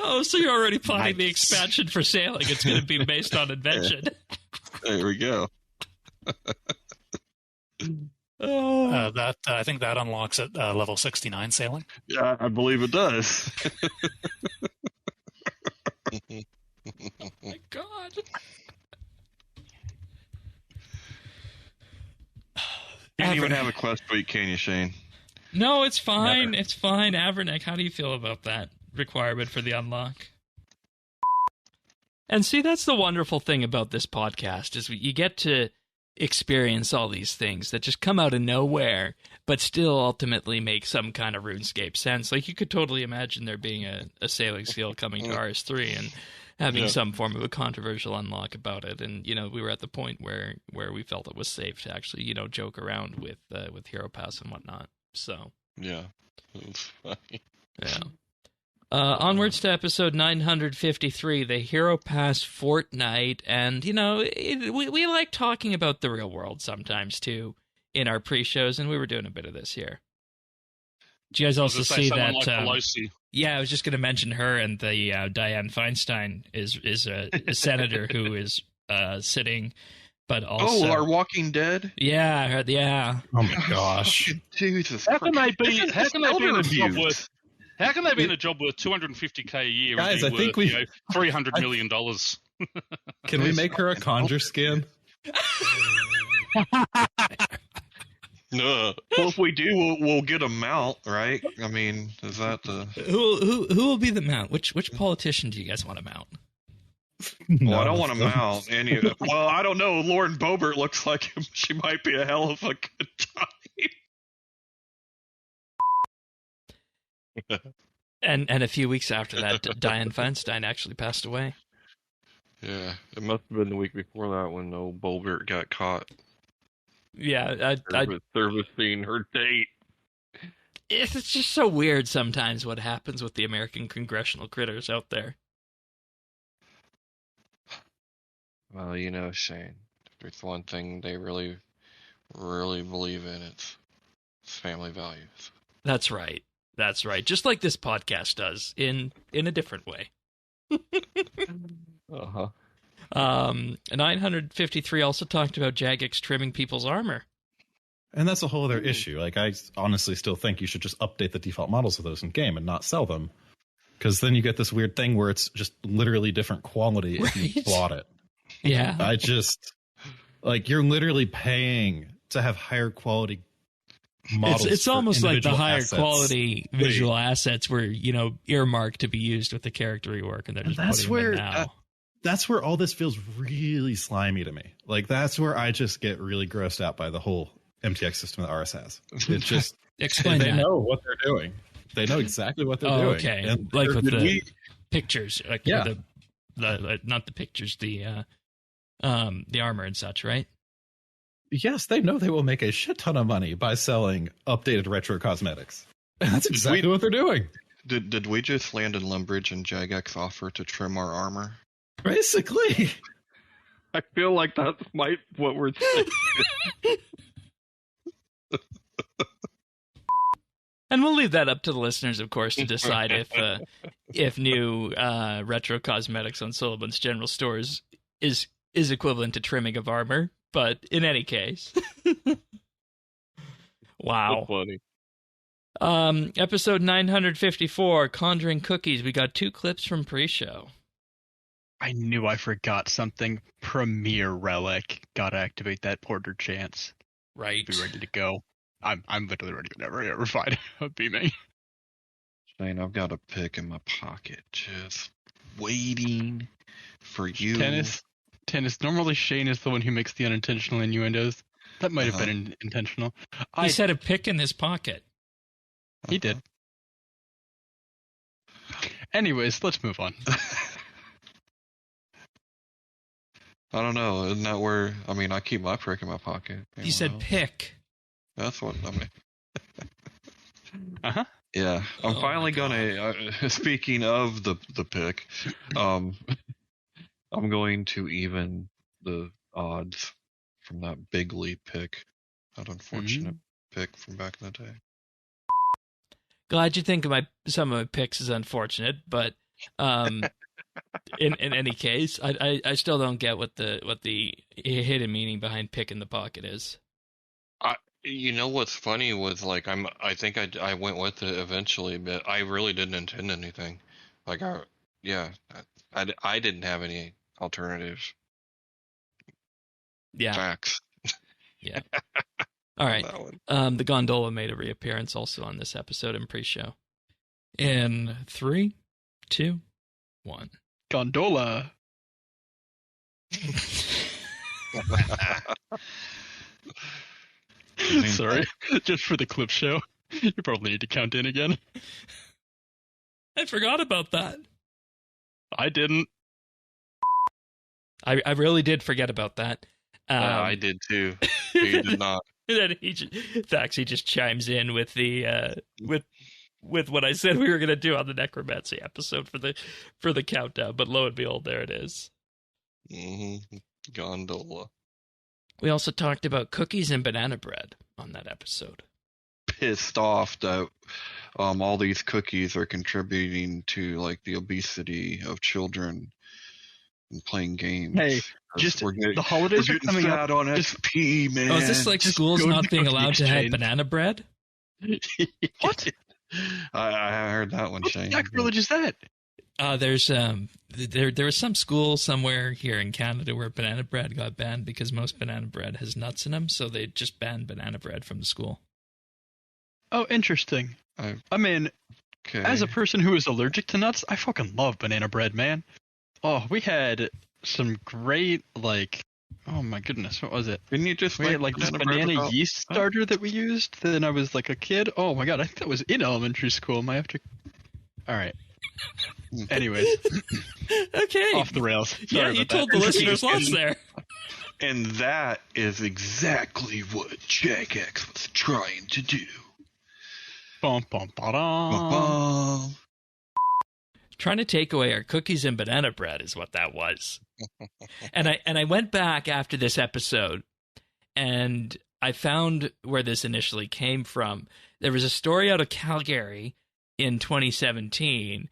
Oh, so you're already planning the expansion for sailing. It's going to be based on invention. There we go. I think that unlocks at level 69 sailing. Yeah, I believe it does. Oh my God. You can't even have a quest week, can you, Shane? No, it's fine. Never. It's fine. Averneck, how do you feel about that requirement for the unlock? And see, that's the wonderful thing about this podcast is you get to experience all these things that just come out of nowhere, but still ultimately make some kind of RuneScape sense. Like, you could totally imagine there being a sailing skill coming to RS3 and having some form of a controversial unlock about it. And, you know, we were at the point where we felt it was safe to actually, you know, joke around with Hero Pass and whatnot. So yeah, it was funny. Yeah. Onwards to episode 953, the Hero Pass Fortnite, and, you know, we like talking about the real world sometimes, too, in our pre-shows, and we were doing a bit of this here. Did you guys also see that? Yeah, I was just going to mention her, and the Dianne Feinstein is a senator who is sitting, but also... Oh, our Walking Dead? Yeah, yeah. Oh my gosh. Jesus. How can they be in a abuse. job worth... How can they be in a job worth $250K a year? Guys, and I be think worth, we $300 million. Can we make her a conjure skin? No. Well, if we do, we'll get a mount, right? I mean, is that the... Who will be the mount? Which politician do you guys want to mount? Well, I don't want to mount any of it. Well, I don't know. Lauren Boebert looks like she might be a hell of a good time. And a few weeks after that, Dianne Feinstein actually passed away. Yeah, it must have been the week before that when old Boebert got caught. Yeah, servicing her date. It's just so weird sometimes what happens with the American congressional critters out there. Well, you know, Shane, if there's one thing they really, really believe in, it's family values. That's right. That's right. Just like this podcast does, in a different way. 953 also talked about Jagex trimming people's armor. And that's a whole other issue. Like, I honestly still think you should just update the default models of those in game and not sell them. Because then you get this weird thing where it's just literally different quality if you bought it. Yeah. I just, like, you're literally paying to have higher quality models. It's almost like the higher assets. quality visual assets were, you know, earmarked to be used with the character rework, and they're just putting them in now. That's where all this feels really slimy to me. Like, that's where I just get really grossed out by the whole MTX system that RS has. It's just Explain they that. know what they're doing. They know exactly what they're doing. Okay, And like with the pictures, like Yeah. the not the pictures, the armor and such, right? Yes, they know they will make a shit ton of money by selling updated retro cosmetics. And that's exactly what they're doing. Did we just land in Lumbridge and Jagex offer to trim our armor? Basically. I feel like that's what we're saying. And we'll leave that up to the listeners, of course, to decide if new retro cosmetics on Sullivan's General Stores is equivalent to trimming of armor. But in any case, wow. So funny. Episode 954, Conjuring Cookies. We got 2 clips from pre-show. I knew I forgot something. Premier Relic. Gotta activate that Porter Chance. Right. Be ready to go. I'm literally ready whenever you're fine. Be me. Shane, I've got a pick in my pocket, just waiting for you. Tennis. Normally Shane is the one who makes the unintentional innuendos. That might have been intentional. He said a pick in his pocket. He did. Anyways, let's move on. I don't know. Isn't that where? I mean, I keep my prick in my pocket. You said pick. That's what I mean. Yeah, I'm finally gonna. Speaking of the pick, I'm I'm going to even the odds from that big leap pick. That unfortunate pick from back in the day. Glad you think some of my picks is unfortunate, but in any case, I still don't get what the hidden meaning behind pick in the pocket is. You know what's funny was like I think I went with it eventually, but I really didn't intend anything. Like I didn't have any alternatives. Yeah. Facts. Yeah. All right. The gondola made a reappearance also on this episode in pre-show. In 3, 2, 1. Gondola. Sorry, just for the clip show. You probably need to count in again. I forgot about that. I didn't. I really did forget about that. I did too. You did not. Then he just chimes in with the with what I said we were going to do on the necromancy episode for the countdown. But lo and behold, there it is. Gondola. We also talked about cookies and banana bread on that episode. Pissed off that all these cookies are contributing to like the obesity of children and playing games. Hey, just the holidays are coming up on XP, man. Oh, is this like schools not being allowed to have banana bread? What? I heard that one, Shane. What sacrilege is that? There's there was some school somewhere here in Canada where banana bread got banned because most banana bread has nuts in them, so they just banned banana bread from the school. Oh, interesting. I mean, as a person who is allergic to nuts, I fucking love banana bread, man. Oh, we had some great, like, oh my goodness, what was it? Didn't you just we had like this banana yeast starter that we used? Then I was like a kid. Oh my god, I think that was in elementary school. All right. Anyways. Okay. Off the rails. Sorry you told the listeners lots there. And that is exactly what Jagex was trying to do. Bum, bum, ba-dum. Trying to take away our cookies and banana bread is what that was. And I went back after this episode and I found where this initially came from. There was a story out of Calgary in 2017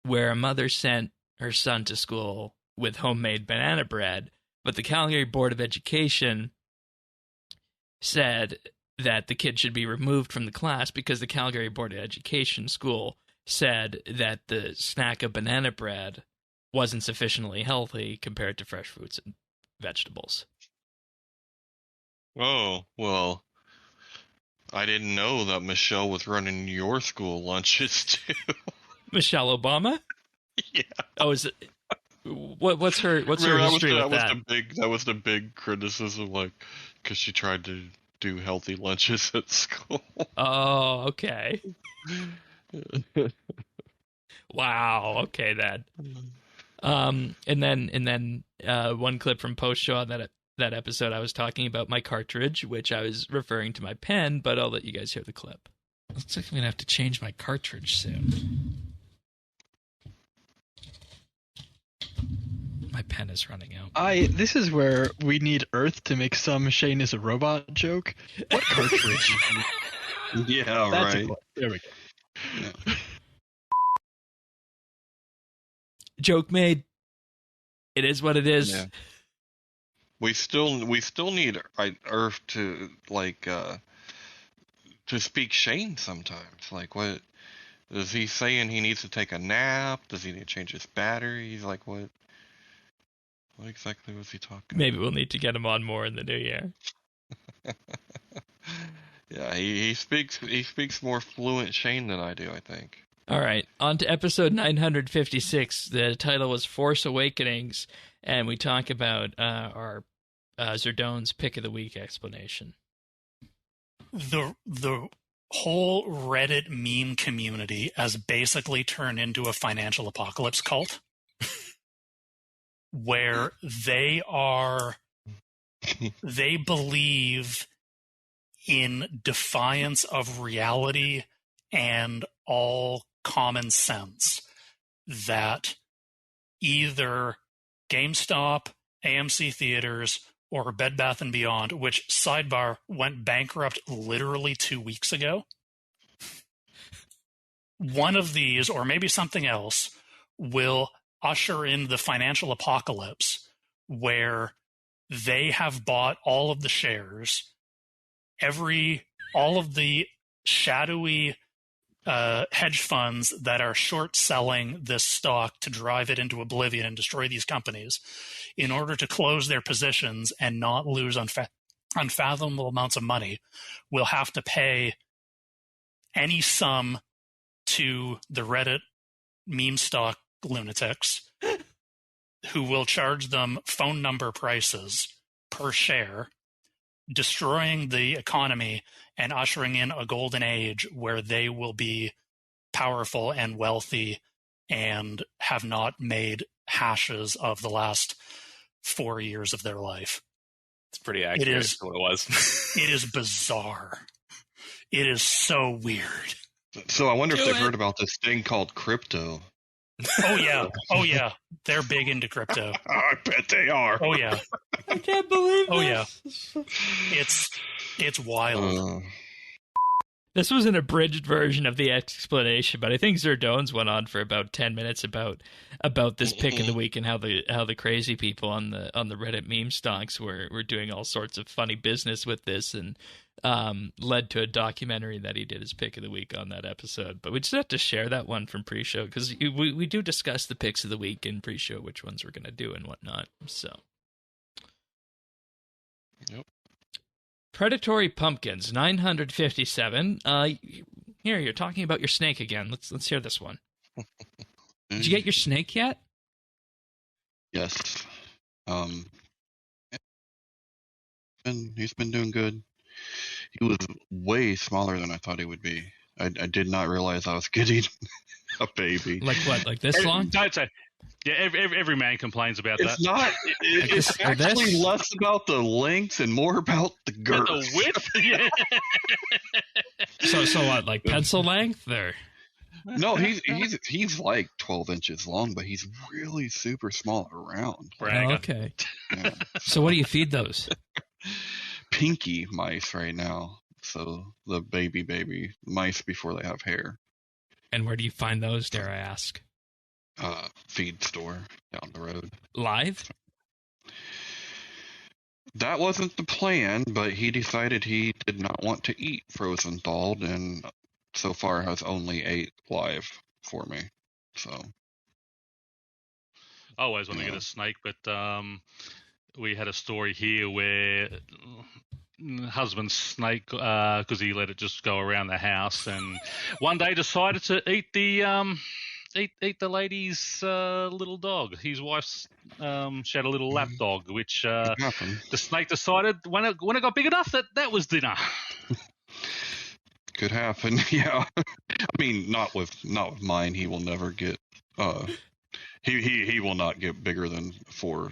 where a mother sent her son to school with homemade banana bread, but the Calgary Board of Education said that the kid should be removed from the class because the Calgary Board of Education school said that the snack of banana bread wasn't sufficiently healthy compared to fresh fruits and vegetables. Oh, well, I didn't know that Michelle was running your school lunches too. Michelle Obama? Yeah. Oh, is it? What's her history with that? That was the big criticism, like, because she tried to do healthy lunches at school. Oh, okay. Wow. Okay, then. And then one clip from post show on that episode, I was talking about my cartridge, which I was referring to my pen, but I'll let you guys hear the clip. Looks like I'm gonna have to change my cartridge soon. My pen is running out. This is where we need Earth to make some Shane is a robot joke. What cartridge? Yeah, That's right. There we go. Yeah. Joke made. It is what it is. Yeah. We still need Earth to to speak Shane sometimes. Like, what is he saying? He needs to take a nap? Does he need to change his batteries? Like, what exactly was he talking? Maybe we'll need to get him on more in the new year. Yeah, he speaks more fluent Shane than I do, I think. All right, on to episode 956. The title was Force Awakenings, and we talk about our Zerdone's Pick of the Week explanation. The whole Reddit meme community has basically turned into a financial apocalypse cult, where they believe in defiance of reality and all common sense that either GameStop, AMC Theaters, or Bed Bath & Beyond, which, sidebar, went bankrupt literally 2 weeks ago. One of these, or maybe something else, will usher in the financial apocalypse where they have bought all of the shares, all of the shadowy hedge funds that are short selling this stock to drive it into oblivion and destroy these companies in order to close their positions and not lose unfathomable amounts of money, will have to pay any sum to the Reddit meme stock lunatics who will charge them phone number prices per share, destroying the economy and ushering in a golden age where they will be powerful and wealthy and have not made hashes of the last 4 years of their life. It's pretty accurate. It is to what it was. It is bizarre. It is so weird. So I wonder if they've heard about this thing called crypto. Oh yeah. Oh yeah. They're big into crypto. I bet they are. Oh yeah. I can't believe Oh this. yeah. It's wild. This was an abridged version of the explanation, but I think Zerdones went on for about 10 minutes about this pick of the week and how the crazy people on the Reddit meme stocks were doing all sorts of funny business with this, and led to a documentary that he did his pick of the week on that episode. But we just have to share that one from pre-show, because we do discuss the picks of the week in pre-show, which ones we're going to do and whatnot. So, yep. Predatory Pumpkins 957. Here, you're talking about your snake again. Let's hear this one. Did you get your snake yet? Yes. He's been doing good. He was way smaller than I thought he would be. I did not realize I was getting a baby. Like what? Like this long? Don't say. Yeah, every man complains about It's that. not. It's actually less about the length and more about the girth. The width? Yeah. So what? Like pencil length? There. No, he's like 12 inches long, but he's really super small around. Oh, okay. Yeah. So what do you feed those? Pinky mice right now. So the baby mice before they have hair. And where do you find those, dare I ask? Feed store down the road. Live? That wasn't the plan, but he decided he did not want to eat frozen thawed, and so far has only ate live for me. So I always want to get a snake, but we had a story here where husband's snake, because he let it just go around the house, and one day decided to eat the eat the lady's little dog. His wife's she had a little lap dog, which the snake decided when it got big enough that was dinner. Could happen, yeah. I mean, not with mine. He will never get. He will not get bigger than 4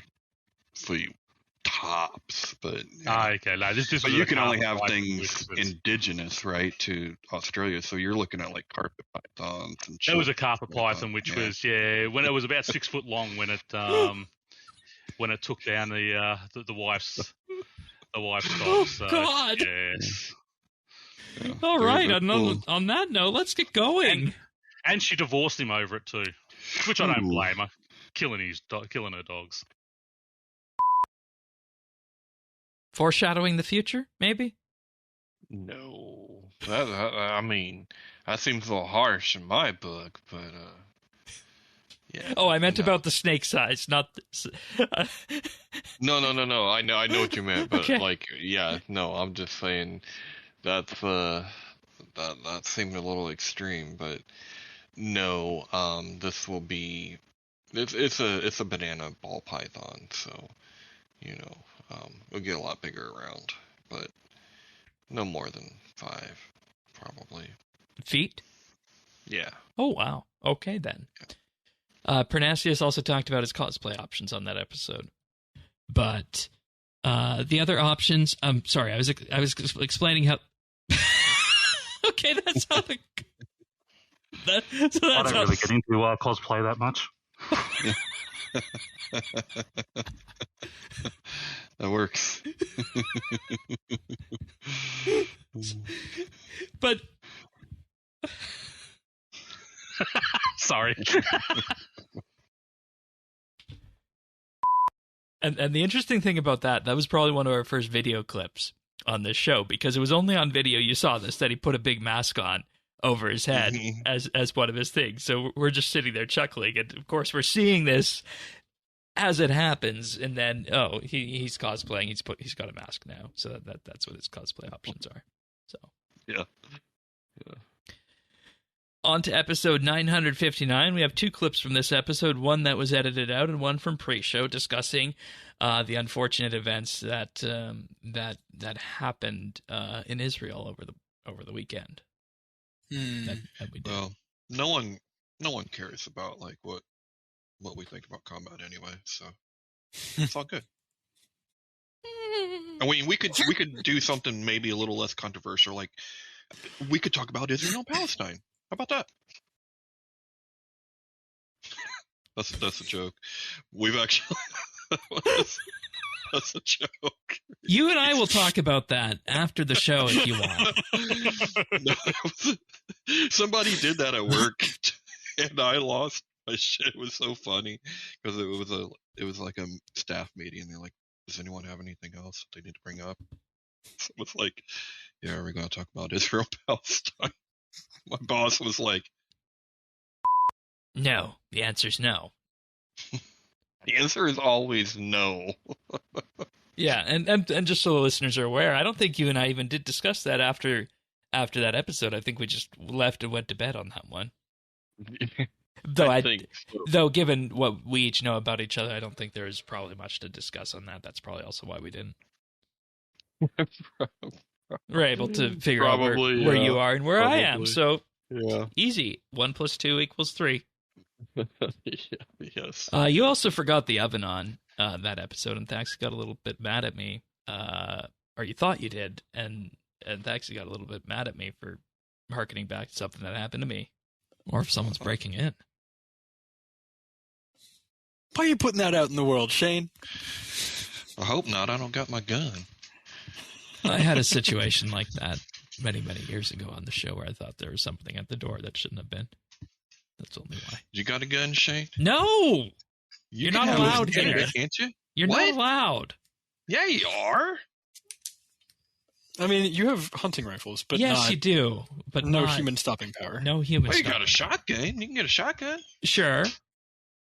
feet tops. But okay, no, this but you can only have things indigenous, right, to Australia. So you're looking at like carpet pythons and shit. It was a carpet python, which was when it was about 6 foot long when it took down the wife's dog. So, God. Yes. Yeah, All right. cool. On that note, let's get going. And she divorced him over it too, which I don't blame her. Killing her dogs. Foreshadowing the future, maybe? No. I mean, that seems a little harsh in my book, but yeah. Oh, I meant about the snake size, not. No. I know what you meant, but Okay. I'm just saying that's that seemed a little extreme, but no. This will be. It's a banana ball python, so it'll get a lot bigger around, but no more than 5, probably. Feet? Yeah. Oh, wow. Okay, then. Pernasius also talked about his cosplay options on that episode. But the other options... I'm sorry, I was explaining how... Okay, that's how the... I don't really get into cosplay that much. That works. But sorry. And the interesting thing about that was probably one of our first video clips on this show, because it was only on video you saw this, that he put a big mask on over his head as one of his things. So we're just sitting there chuckling, and of course we're seeing this as it happens, and then he's cosplaying. He's got a mask now, so that's what his cosplay options are. So yeah. On to episode 959. We have two clips from this episode, one that was edited out and one from pre-show, discussing the unfortunate events that happened in Israel over the weekend. That we did. Well, no one cares about like what we think about combat anyway, so it's all good. I mean, we could do something maybe a little less controversial, like we could talk about Israel and Palestine. How about that? That's a joke. We've actually that's a joke. You and I will talk about that after the show if you want. No, somebody did that at work, and I lost my shit. It was so funny because it was like a staff meeting. And they're like, "Does anyone have anything else they need to bring up?" So it was like, "Yeah, we're gonna talk about Israel, Palestine." My boss was like, "No, the answer's no." The answer is always no. Yeah, and just so the listeners are aware, I don't think you and I even did discuss that after that episode. I think we just left and went to bed on that one. Though given what we each know about each other, I don't think there is probably much to discuss on that. That's probably also why we didn't. We're able to figure out where you are and where I am. So easy. 1 + 2 = 3. Yes. You also forgot the oven on that episode, and Thaxi got a little bit mad at me. Or you thought you did, and Thaxi got a little bit mad at me for harkening back to something that happened to me. Or if someone's breaking in. Why are you putting that out in the world, Shane? I hope not. I don't got my gun. I had a situation like that many, many years ago on the show where I thought there was something at the door that shouldn't have been. That's only why. You got a gun, Shane? No! You're not allowed here. Can't you? You're not allowed. Yeah, you are. I mean, you have hunting rifles, but yes, you do, but no not human stopping power. No human. Well, you got a shotgun. You can get a shotgun. Sure.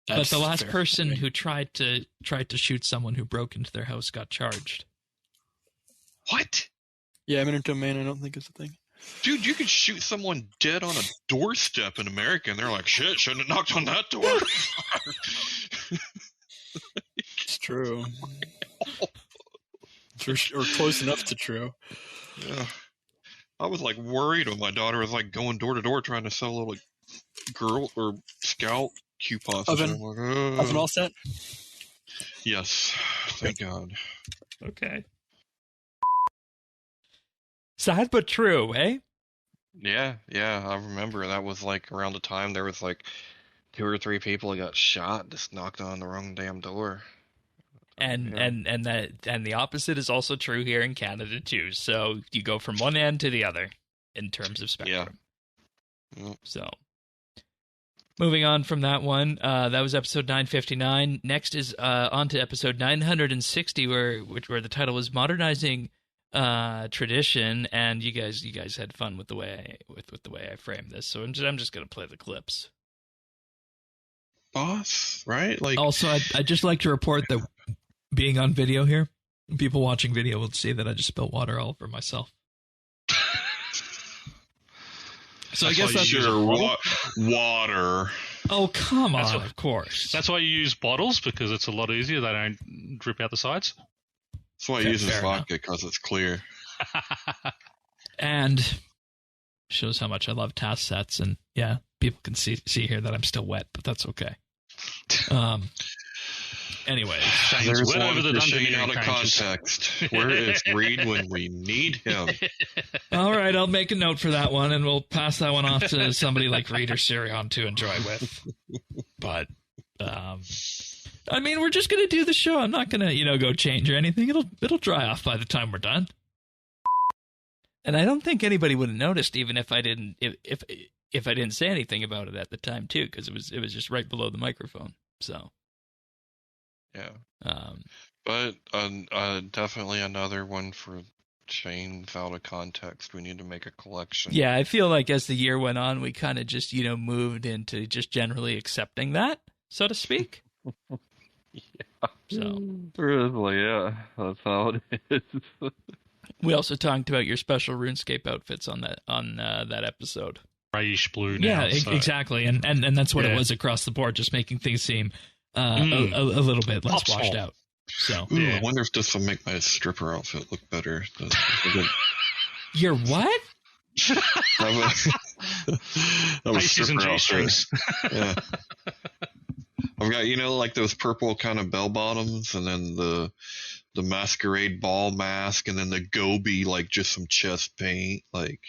But the last fair. person who tried to shoot someone who broke into their house got charged. What? Yeah, eminent domain, I don't think is a thing. Dude, you could shoot someone dead on a doorstep in America, and they're like, "Shit, shouldn't have knocked on that door." It's true. Or close enough to true. Yeah. I was like worried when my daughter was like going door to door trying to sell little girl or scout coupons. Oven all set? Yes. Thank God. Okay. Sad but true, eh? Yeah, I remember that was like around the time there was like 2 or 3 people that got shot, just knocked on the wrong damn door. And the opposite is also true here in Canada too. So you go from one end to the other in terms of spectrum. Yeah. So moving on from that one, that was episode 959. Next is on to episode 960, where the title was Modernizing Tradition, and you guys had fun with the way I framed this. So I'm just gonna play the clips. Boss, right? Like, also, I'd just like to report that being on video here, people watching video will see that I just spilled water all over myself. So I guess that's water. Oh, come on, of course. That's why you use bottles, because it's a lot easier. They don't drip out the sides. That's why I use vodka, because it's clear. And shows how much I love task sets, and yeah, people can see here that I'm still wet, but that's okay. Anyways, there's one over the Shane out of context. Where is Reed when we need him? All right, I'll make a note for that one, and we'll pass that one off to somebody like Reed or Sirion to enjoy with. But I mean, we're just gonna do the show. I'm not gonna, go change or anything. It'll dry off by the time we're done. And I don't think anybody would have noticed, even if I didn't, if I didn't say anything about it at the time too, because it was just right below the microphone. So. Yeah. But definitely another one for chains out of context. We need to make a collection. Yeah, I feel like as the year went on, we kind of just, moved into just generally accepting that, so to speak. Yeah. So. Really, yeah. That's how it is. We also talked about your special RuneScape outfits on that episode. Grayish blue now. Yeah, so. exactly. And that's what it was across the board, just making things seem a little bit less washed out. So Ooh, I wonder if this will make my stripper outfit look better. Your what? I'm a stripper outfit. Yeah. I've got, like those purple kind of bell bottoms, and then the masquerade ball mask, and then the goby, like just some chest paint, like.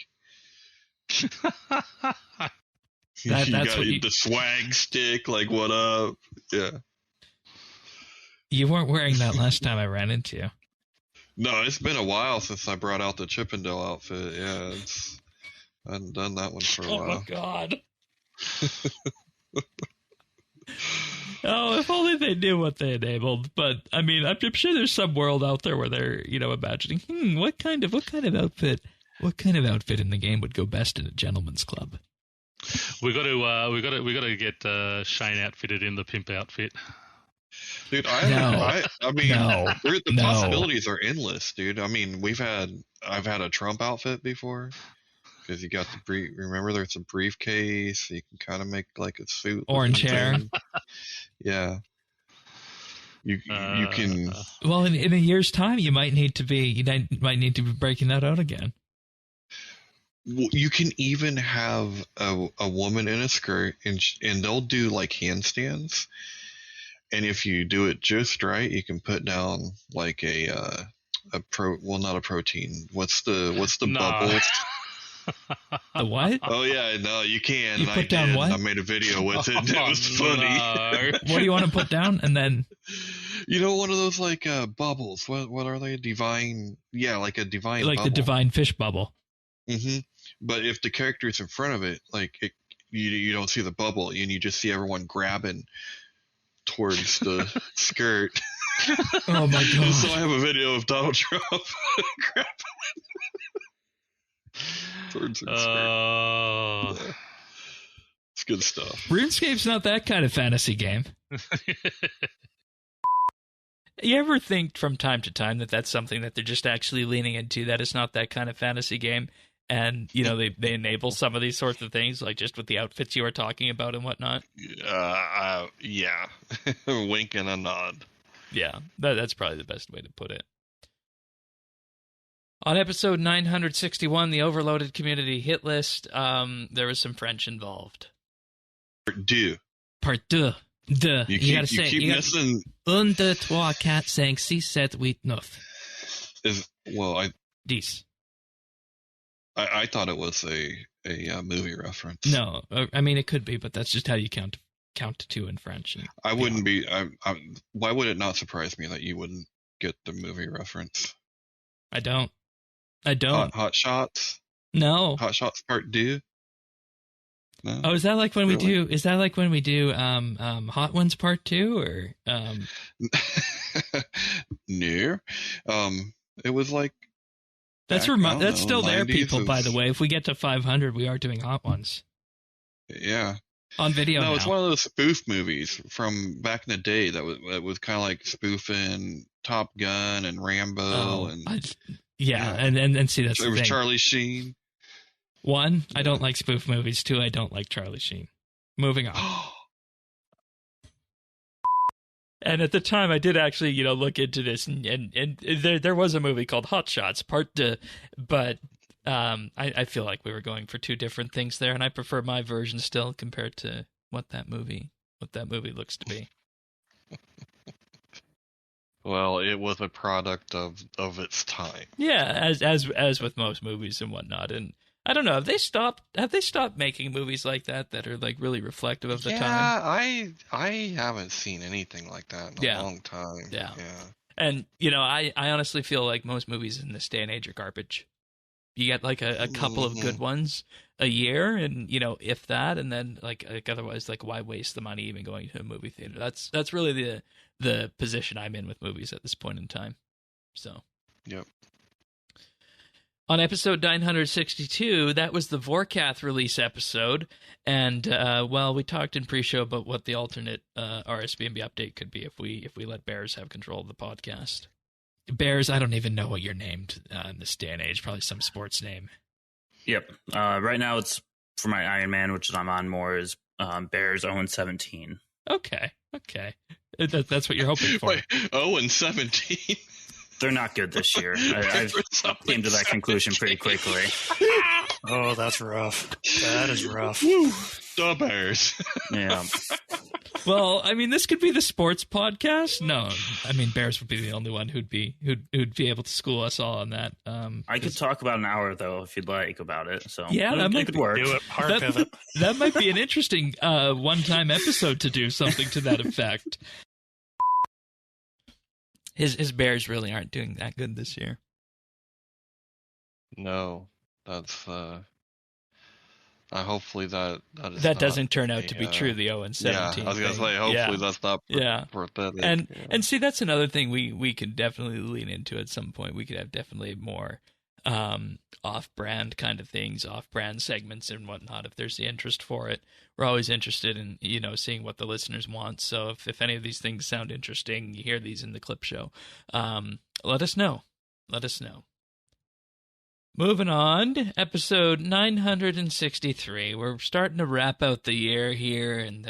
That's you got what the swag stick, like what up? Yeah. You weren't wearing that last time I ran into you. No, it's been a while since I brought out the Chippendale outfit. Yeah, I hadn't done that one for a while. Oh my god. Oh, if only they knew what they enabled. But I mean, I'm sure there's some world out there where they're, imagining, what kind of outfit in the game would go best in a gentleman's club? We got to get Shane outfitted in the pimp outfit. Dude, the possibilities are endless, dude. I mean, I've had a Trump outfit before, because you got remember there's a briefcase, so you can kind of make like a suit. Orange hair. Yeah. You can. Well, in a year's time, you might need to be breaking that out again. Well, you can even have a woman in a skirt, and they'll do like handstands. And if you do it just right, you can put down like not a protein. What's the bubbles? The what? Oh yeah, no, you can. You put down what? I made a video with it. It was funny. What do you want to put down? And then, one of those like bubbles. What are they? Divine? Yeah, like a divine. Like bubble. the divine fish bubble. Mm-hmm. But if the character's in front of it, like you don't see the bubble, and you just see everyone grabbing towards the skirt. Oh my god! So I have a video of Donald Trump grabbing towards the skirt. Yeah. It's good stuff. RuneScape's not that kind of fantasy game. You ever think from time to time that that's something that they're just actually leaning into, that it's not that kind of fantasy game? And, they enable some of these sorts of things, like just with the outfits you were talking about and whatnot? Yeah. Wink and a nod. Yeah, that's probably the best way to put it. On episode 961, the Overloaded Community Hit List, there was some French involved. Part deux. You gotta say, keep missing. 1, 2, 3, 4, 5, 6, 7, 8, 9. 10. I thought it was a movie reference. No, I mean it could be, but that's just how you count to 2 in French. I wouldn't be. Why would it not surprise me that you wouldn't get the movie reference? I don't. Hot Shots. No. Hot Shots Part 2. No? Oh, is that like when we do? Is that like when we do Hot Ones Part 2 or? No. It was like. That's that's still there, people. By the way, if we get to 500, we are doing Hot Ones. Yeah. On video. No, it's one of those spoof movies from back in the day that was kind of like spoofing Top Gun and Rambo and see that's it the was thing. Charlie Sheen. 1, I don't like spoof movies. 2, I don't like Charlie Sheen. Moving on. And at the time, I did actually, look into this, and there was a movie called Hot Shots Part 2, but I feel like we were going for 2 different things there, and I prefer my version still compared to what that movie looks to be. Well, it was a product of its time. Yeah, as with most movies and whatnot, and I don't know. Have they stopped making movies like that are like really reflective of the time? Yeah, I haven't seen anything like that in a long time. Yeah. And I honestly feel like most movies in this day and age are garbage. You get like a couple of good ones a year, and if that, and then like otherwise, like why waste the money even going to a movie theater? That's really the position I'm in with movies at this point in time. So. Yep. On episode 962, that was the Vorkath release episode, and we talked in pre-show about what the alternate RSBANDB update could be if we let Bears have control of the podcast. Bears, I don't even know what you're named in this day and age. Probably some sports name. Yep. Right now, it's for my Iron Man, which I'm on more, is Bears 0-17. Okay. That's what you're hoping for. Wait, 0-17. They're not good this year. I've came to that conclusion pretty quickly. Oh, that's rough. That is rough. The Bears. Yeah. Well, I mean, this could be the sports podcast. No, I mean, Bears would be the only one who'd be able to school us all on that. I could talk about an hour though, if you'd like, about it. So yeah, that might could work. Do it. Hard pivot. That might be an interesting one-time episode to do something to that effect. His Bears really aren't doing that good this year. No, that's hopefully that doesn't turn out to be true. The 0-17. Yeah, I was gonna say hopefully that's not pathetic. And see, that's another thing we could definitely lean into at some point. We could have definitely more off-brand kind of things, off-brand segments and whatnot. If there's the interest for it, we're always interested in seeing what the listeners want. So if any of these things sound interesting, you hear these in the clip show, let us know. Moving on, episode 963. We're starting to wrap out the year here, and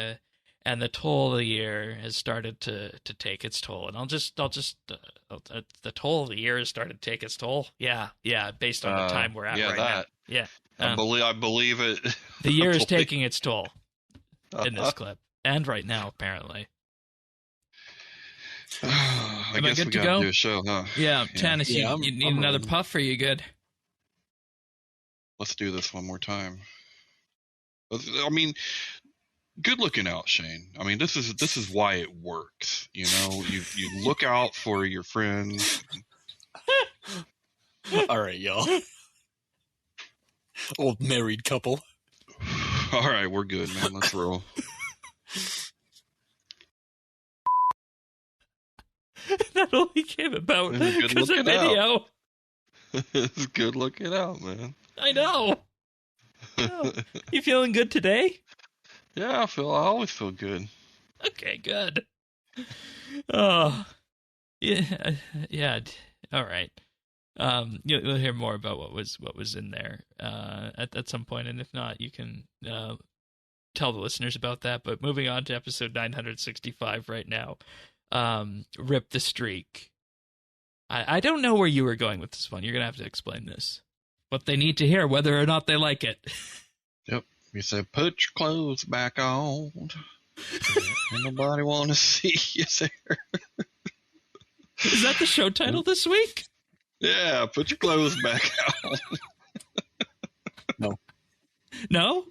the toll of the year has started to take its toll. And the toll of the year has started to take its toll. Yeah, based on the time we're at right now. Yeah, I believe it. The year is taking its toll in this clip, and right now apparently. I guess we gotta do a show, huh? Yeah, Tannis, you need another puff, or are you good? Let's do this one more time. I mean, good looking out, Shane. I mean, this is why it works. You look out for your friends. All right, y'all. Old married couple. All right, we're good, man. Let's roll. That only came about because of video. It's good looking out, man. I know. You feeling good today? Yeah, I always feel good. Okay, good. Oh, yeah. All right. You'll hear more about what was in there at some point, and if not, you can tell the listeners about that. But moving on to episode 965 right now. Rip the streak. I don't know where you were going with this one. You're gonna have to explain this. But they need to hear whether or not they like it. Yep. You said, put your clothes back on. Nobody want to see you there. Is that the show title this week? Yeah, put your clothes back on. No? No?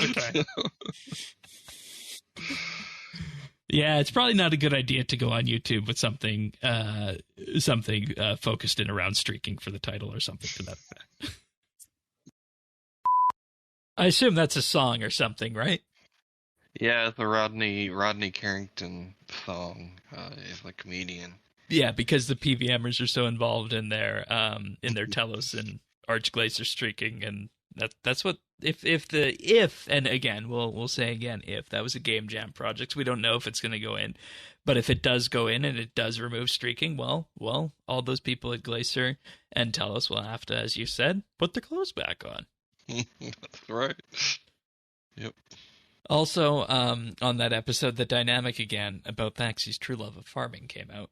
Okay. Yeah, it's probably not a good idea to go on YouTube with something focused in around streaking for the title or something to that effect. I assume that's a song or something, right? Yeah, the Rodney Carrington song. Is a comedian. Yeah, because the PVMers are so involved in their Telos and Arch Glacier streaking, and that's what if and again we'll say again, if that was a Game Jam project, we don't know if it's going to go in, but if it does go in and it does remove streaking, well, all those people at Glacier and Telos will have to, as you said, put their clothes back on. That's right. Yep. Also, on that episode, the dynamic again about Thaxie's true love of farming came out.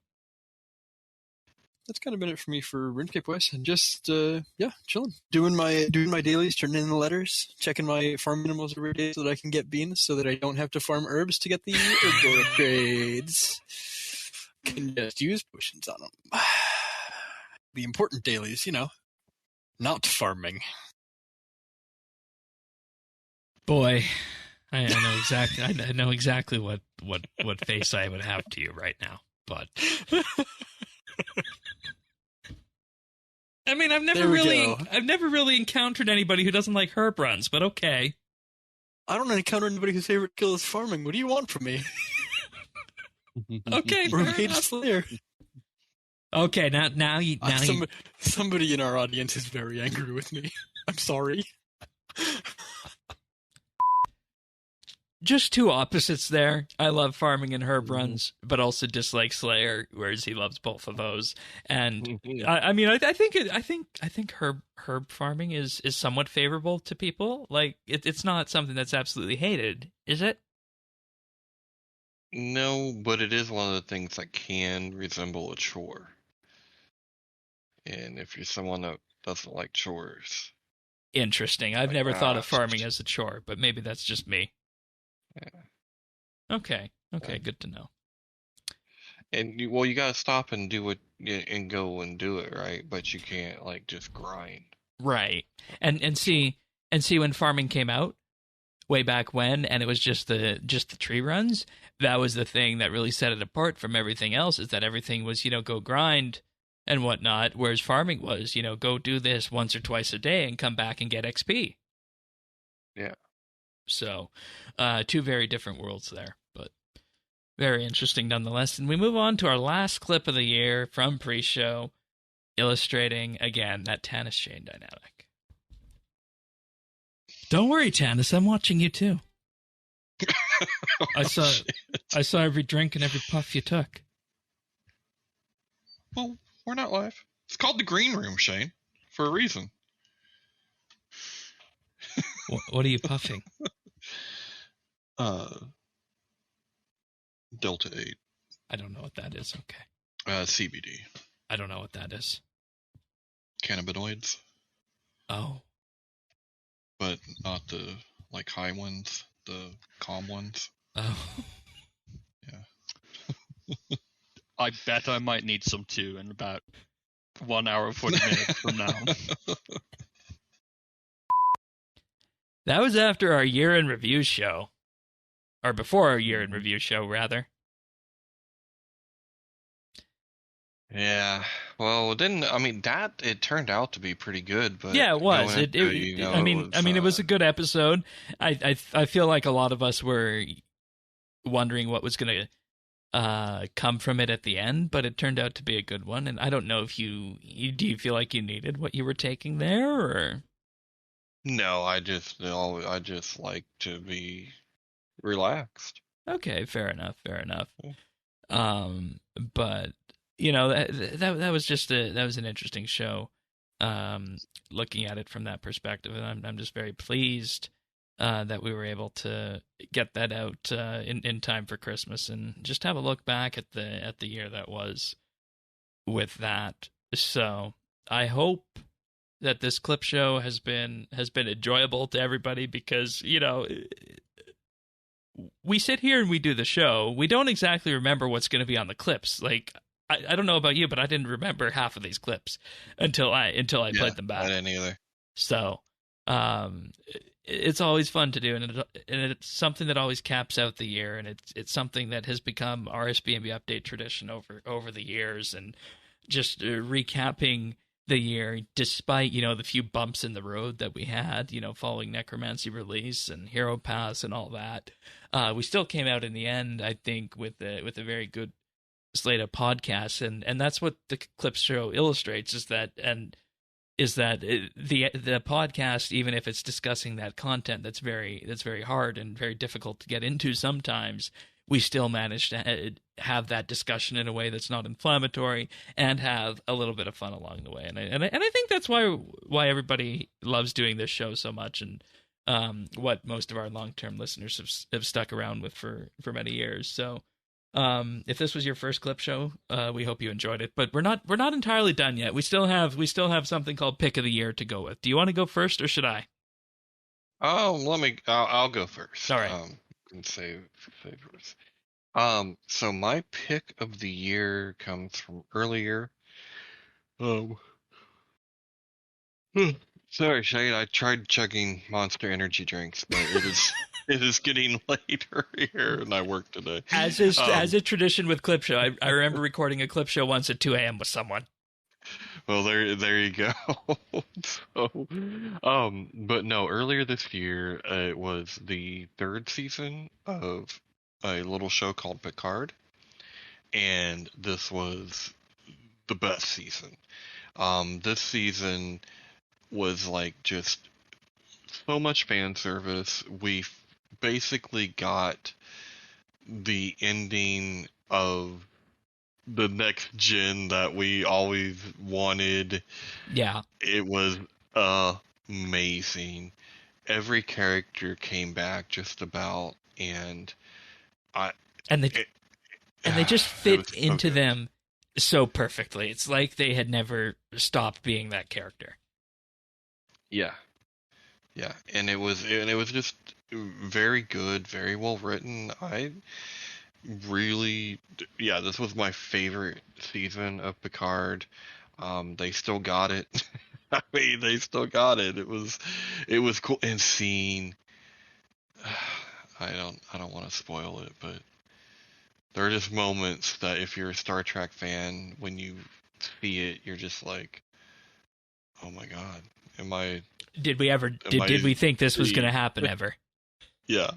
That's kind of been it for me for RuneScape West, and just chilling, doing my dailies, turning in the letters, checking my farm minimals every day so that I can get beans, so that I don't have to farm herbs to get the herb upgrades. Can just use potions on them. The important dailies, not farming. Boy, I know exactly. I know exactly what face I would have to you right now. But I mean, I've never really encountered anybody who doesn't like herb runs. But okay. I don't encounter anybody whose favorite kill is farming. What do you want from me? Okay, We're made clear. Okay, now you somebody in our audience is very angry with me. I'm sorry. Just two opposites there. I love farming and herb runs, but also dislike Slayer, whereas he loves both of those. And I mean, I think herb farming is somewhat favorable to people. Like it's not something that's absolutely hated, is it? No, but it is one of the things that can resemble a chore. And if you're someone that doesn't like chores. Interesting. I've never thought of farming as a chore, but maybe that's just me. Yeah. Okay, good to know. And you gotta stop and do it and go and do it, right? But you can't like just grind. Right. And see when farming came out way back when, and it was just the tree runs, that was the thing that really set it apart from everything else, is that everything was, go grind and whatnot, whereas farming was, go do this once or twice a day and come back and get XP. Yeah. So, two very different worlds there, but very interesting nonetheless. And we move on to our last clip of the year from pre-show, illustrating, again, that Tannis-Shane dynamic. Don't worry, Tannis, I'm watching you too. I saw every drink and every puff you took. Well, we're not live. It's called the Green Room, Shane, for a reason. What are you puffing? Delta 8. I don't know what that is. Okay. CBD. I don't know what that is. Cannabinoids. Oh. But not the high ones, the calm ones. Oh. Yeah. I bet I might need some too in about 1 hour and 40 minutes from now. That was after our year-end review show. Or before our year-end review show, rather. Yeah. Well, it turned out to be pretty good, but yeah, it was. It was a good episode. I feel like a lot of us were wondering what was going to come from it at the end, but it turned out to be a good one. And I don't know if do you feel like you needed what you were taking there, or? No, I just like to be relaxed. Okay, fair enough. But that was just that was an interesting show. Looking at it from that perspective, and I'm just very pleased that we were able to get that out in time for Christmas, and just have a look back at the year that was with that. So I hope that this clip show has been enjoyable to everybody, because we sit here and we do the show. We don't exactly remember what's going to be on the clips. Like I don't know about you, but I didn't remember half of these clips until I played them back. I didn't either. So it's always fun to do, and it's something that always caps out the year, and it's something that has become RSBANDB update tradition over the years, and just recapping the year, despite the few bumps in the road that we had, following Necromancy release and Hero Pass and all that, we still came out in the end, I think, with a very good slate of podcasts, and that's what the clip show illustrates, is that the podcast, even if it's discussing that content that's very hard and very difficult to get into sometimes, we still manage to have that discussion in a way that's not inflammatory and have a little bit of fun along the way. And I think that's why everybody loves doing this show so much, and what most of our long-term listeners have stuck around with for many years. So if this was your first clip show, we hope you enjoyed it. But we're not entirely done yet. We still have something called Pick of the Year to go with. Do you want to go first, or should I? I'll go first. All right. And save yours. So my pick of the year comes from earlier. Sorry, Shane. I tried chugging Monster energy drinks, but it is getting later here, and I work today. As is tradition with Clip Show, I remember recording a Clip Show once at 2 a.m. with someone. Well, there you go. So, but no, earlier this year, it was the third season of a little show called Picard, and this was the best season. This season was like just so much fan service. We basically got the ending of the next gen that we always wanted. Yeah. It was amazing. Every character came back just about, and they just fit into them so perfectly. It's like they had never stopped being that character. Yeah. And it was just very good, very well written. This was my favorite season of Picard. They still got it. I mean, they still got it. It was cool. And seeing, I don't want to spoil it, but there are just moments that if you're a Star Trek fan, when you see it, you're just like, oh my god, did we think this was going to happen ever? Yeah.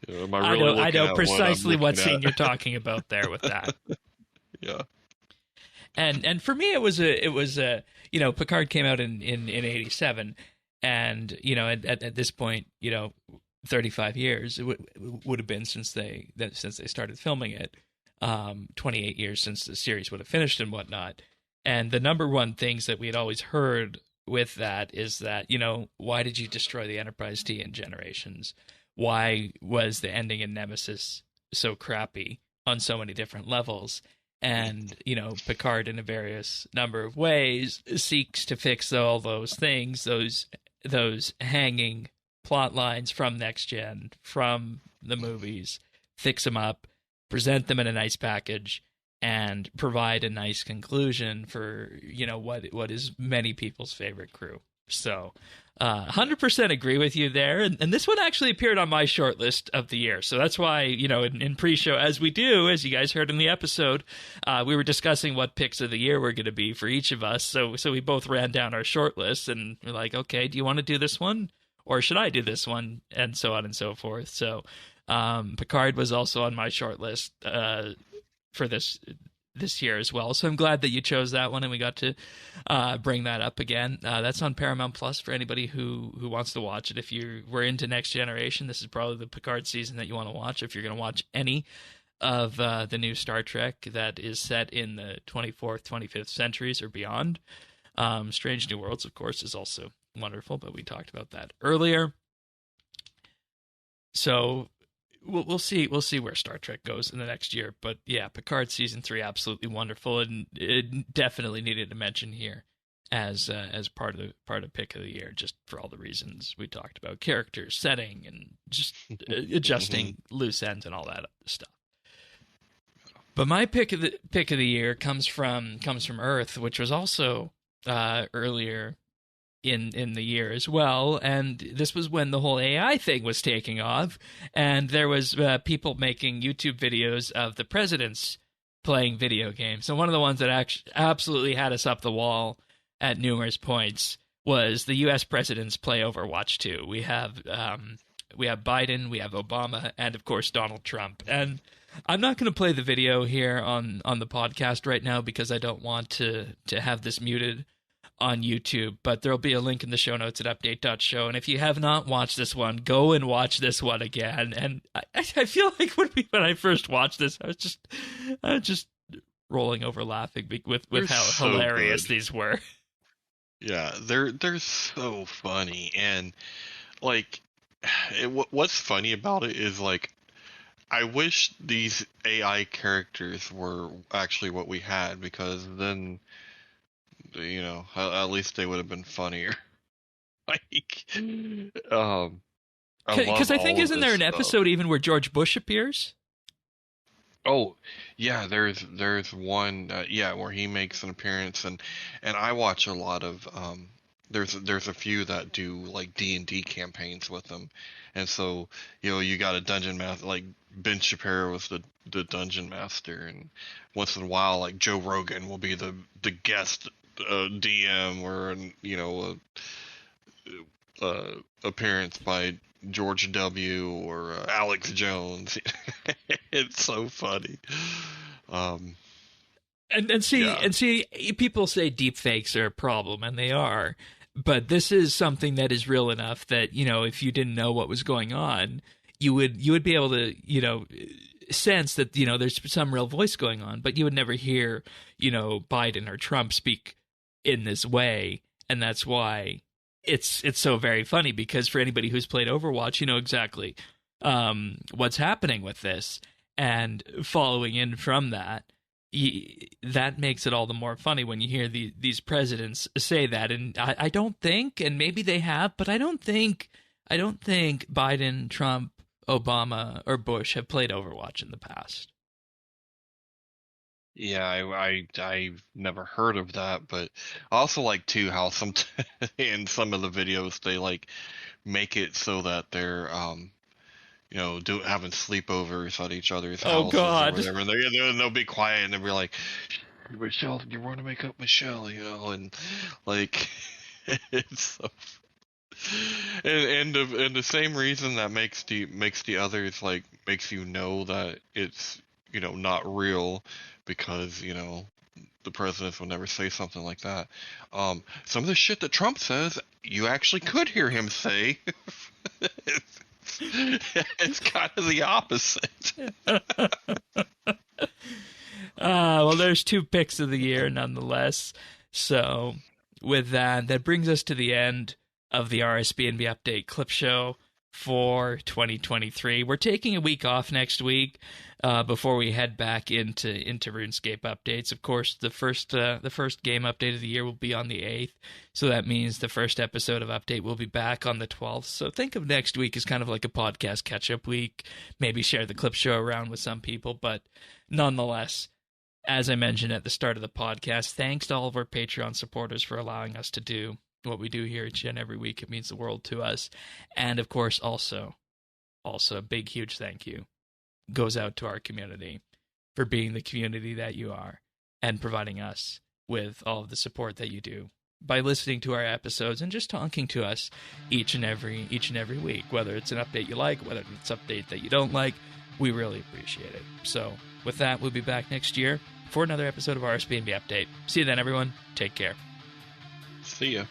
I know precisely what scene you're talking about there with that. Yeah. And for me, it was Picard came out in 87, and at this point, 35 years it would have been since they started filming it, 28 years since the series would have finished and whatnot. And the number one things that we had always heard with that is that, why did you destroy the Enterprise D in Generations? Why was the ending in Nemesis so crappy on so many different levels? And, Picard in a various number of ways seeks to fix all those things, those hanging plot lines from Next Gen, from the movies, fix them up, present them in a nice package, and provide a nice conclusion for, what is many people's favorite crew. So 100% agree with you there. And this one actually appeared on my short list of the year. So that's why, in pre-show, as you guys heard in the episode, we were discussing what picks of the year were going to be for each of us. So we both ran down our short list and we're like, okay, do you want to do this one? Or should I do this one? And so on and so forth. So Picard was also on my short list for this year as well. So I'm glad that you chose that one and we got to bring that up again. That's on Paramount Plus for anybody who wants to watch it. If you were into Next Generation, this is probably the Picard season that you want to watch. If you're going to watch any of the new Star Trek that is set in the 24th, 25th centuries or beyond. Strange New Worlds, of course, is also wonderful, but we talked about that earlier. So we'll see where Star Trek goes in the next year. But yeah, Picard season 3, absolutely wonderful, and it definitely needed a mention here as part of pick of the year, just for all the reasons we talked about: characters, setting, and just adjusting loose ends and all that stuff. But my pick of the year comes from Earth, which was also earlier in the year as well, and this was when the whole AI thing was taking off, and there was people making YouTube videos of the presidents playing video games. So one of the ones that absolutely had us up the wall at numerous points was the U.S. presidents play Overwatch 2. We have Biden, we have Obama, and of course Donald Trump. And I'm not going to play the video here on the podcast right now because I don't want to have this muted on YouTube, but there'll be a link in the show notes at update.show. And if you have not watched this one, go and watch this one again. And I feel like when I first watched this, I was just rolling over laughing with how so hilarious good. These were. Yeah, they're so funny, and like, what's funny about it is like, I wish these AI characters were actually what we had, because then, at least they would have been funnier. Because I think isn't there an episode even where George Bush appears? Oh, yeah, there's one, where he makes an appearance, and I watch a lot of there's a few that do like D&D campaigns with them, and so you got a dungeon master like Ben Shapiro was the dungeon master, and once in a while like Joe Rogan will be the guest DM, or appearance by George W. or Alex Jones. It's so funny. And see, people say deep fakes are a problem, and they are. But this is something that is real enough that, if you didn't know what was going on, you would be able to, sense that, there's some real voice going on, but you would never hear, Biden or Trump speak in this way. And that's why it's so very funny, because for anybody who's played Overwatch, you know exactly what's happening with this, and following in from that. That makes it all the more funny when you hear these presidents say that. And I don't think, and maybe they have, but I don't think Biden, Trump, Obama, or Bush have played Overwatch in the past. Yeah, I've never heard of that, but I also like too how in some of the videos they like make it so that they're having sleepovers at each other's houses. Oh God! Or whatever. And they'll be quiet, and they'll be like, "Michelle, you want to make up Michelle?" And like, it's so. And the same reason that makes the others like makes you know that it's not real, because the presidents will never say something like that. Some of the shit that Trump says, you actually could hear him say. It's kind of the opposite. Well, there's 2 picks of the year nonetheless. So with that brings us to the end of the RSBANDB Update clip show for 2023. We're taking a week off next week before we head back into RuneScape updates. Of course, the first game update of the year will be on the 8th, so that means the first episode of Update will be back on the 12th. So think of next week as kind of like a podcast catch-up week. Maybe share the clip show around with some people, but nonetheless, as I mentioned at the start of the podcast, thanks to all of our Patreon supporters for allowing us to do what we do here each and every week. It means the world to us. And of course, also a big, huge thank you goes out to our community for being the community that you are and providing us with all of the support that you do by listening to our episodes and just talking to us each and every week, whether it's an update you like, whether it's an update that you don't like. We really appreciate it. So with that, we'll be back next year for another episode of RSBANDB Update. See you then, everyone. Take care. See ya.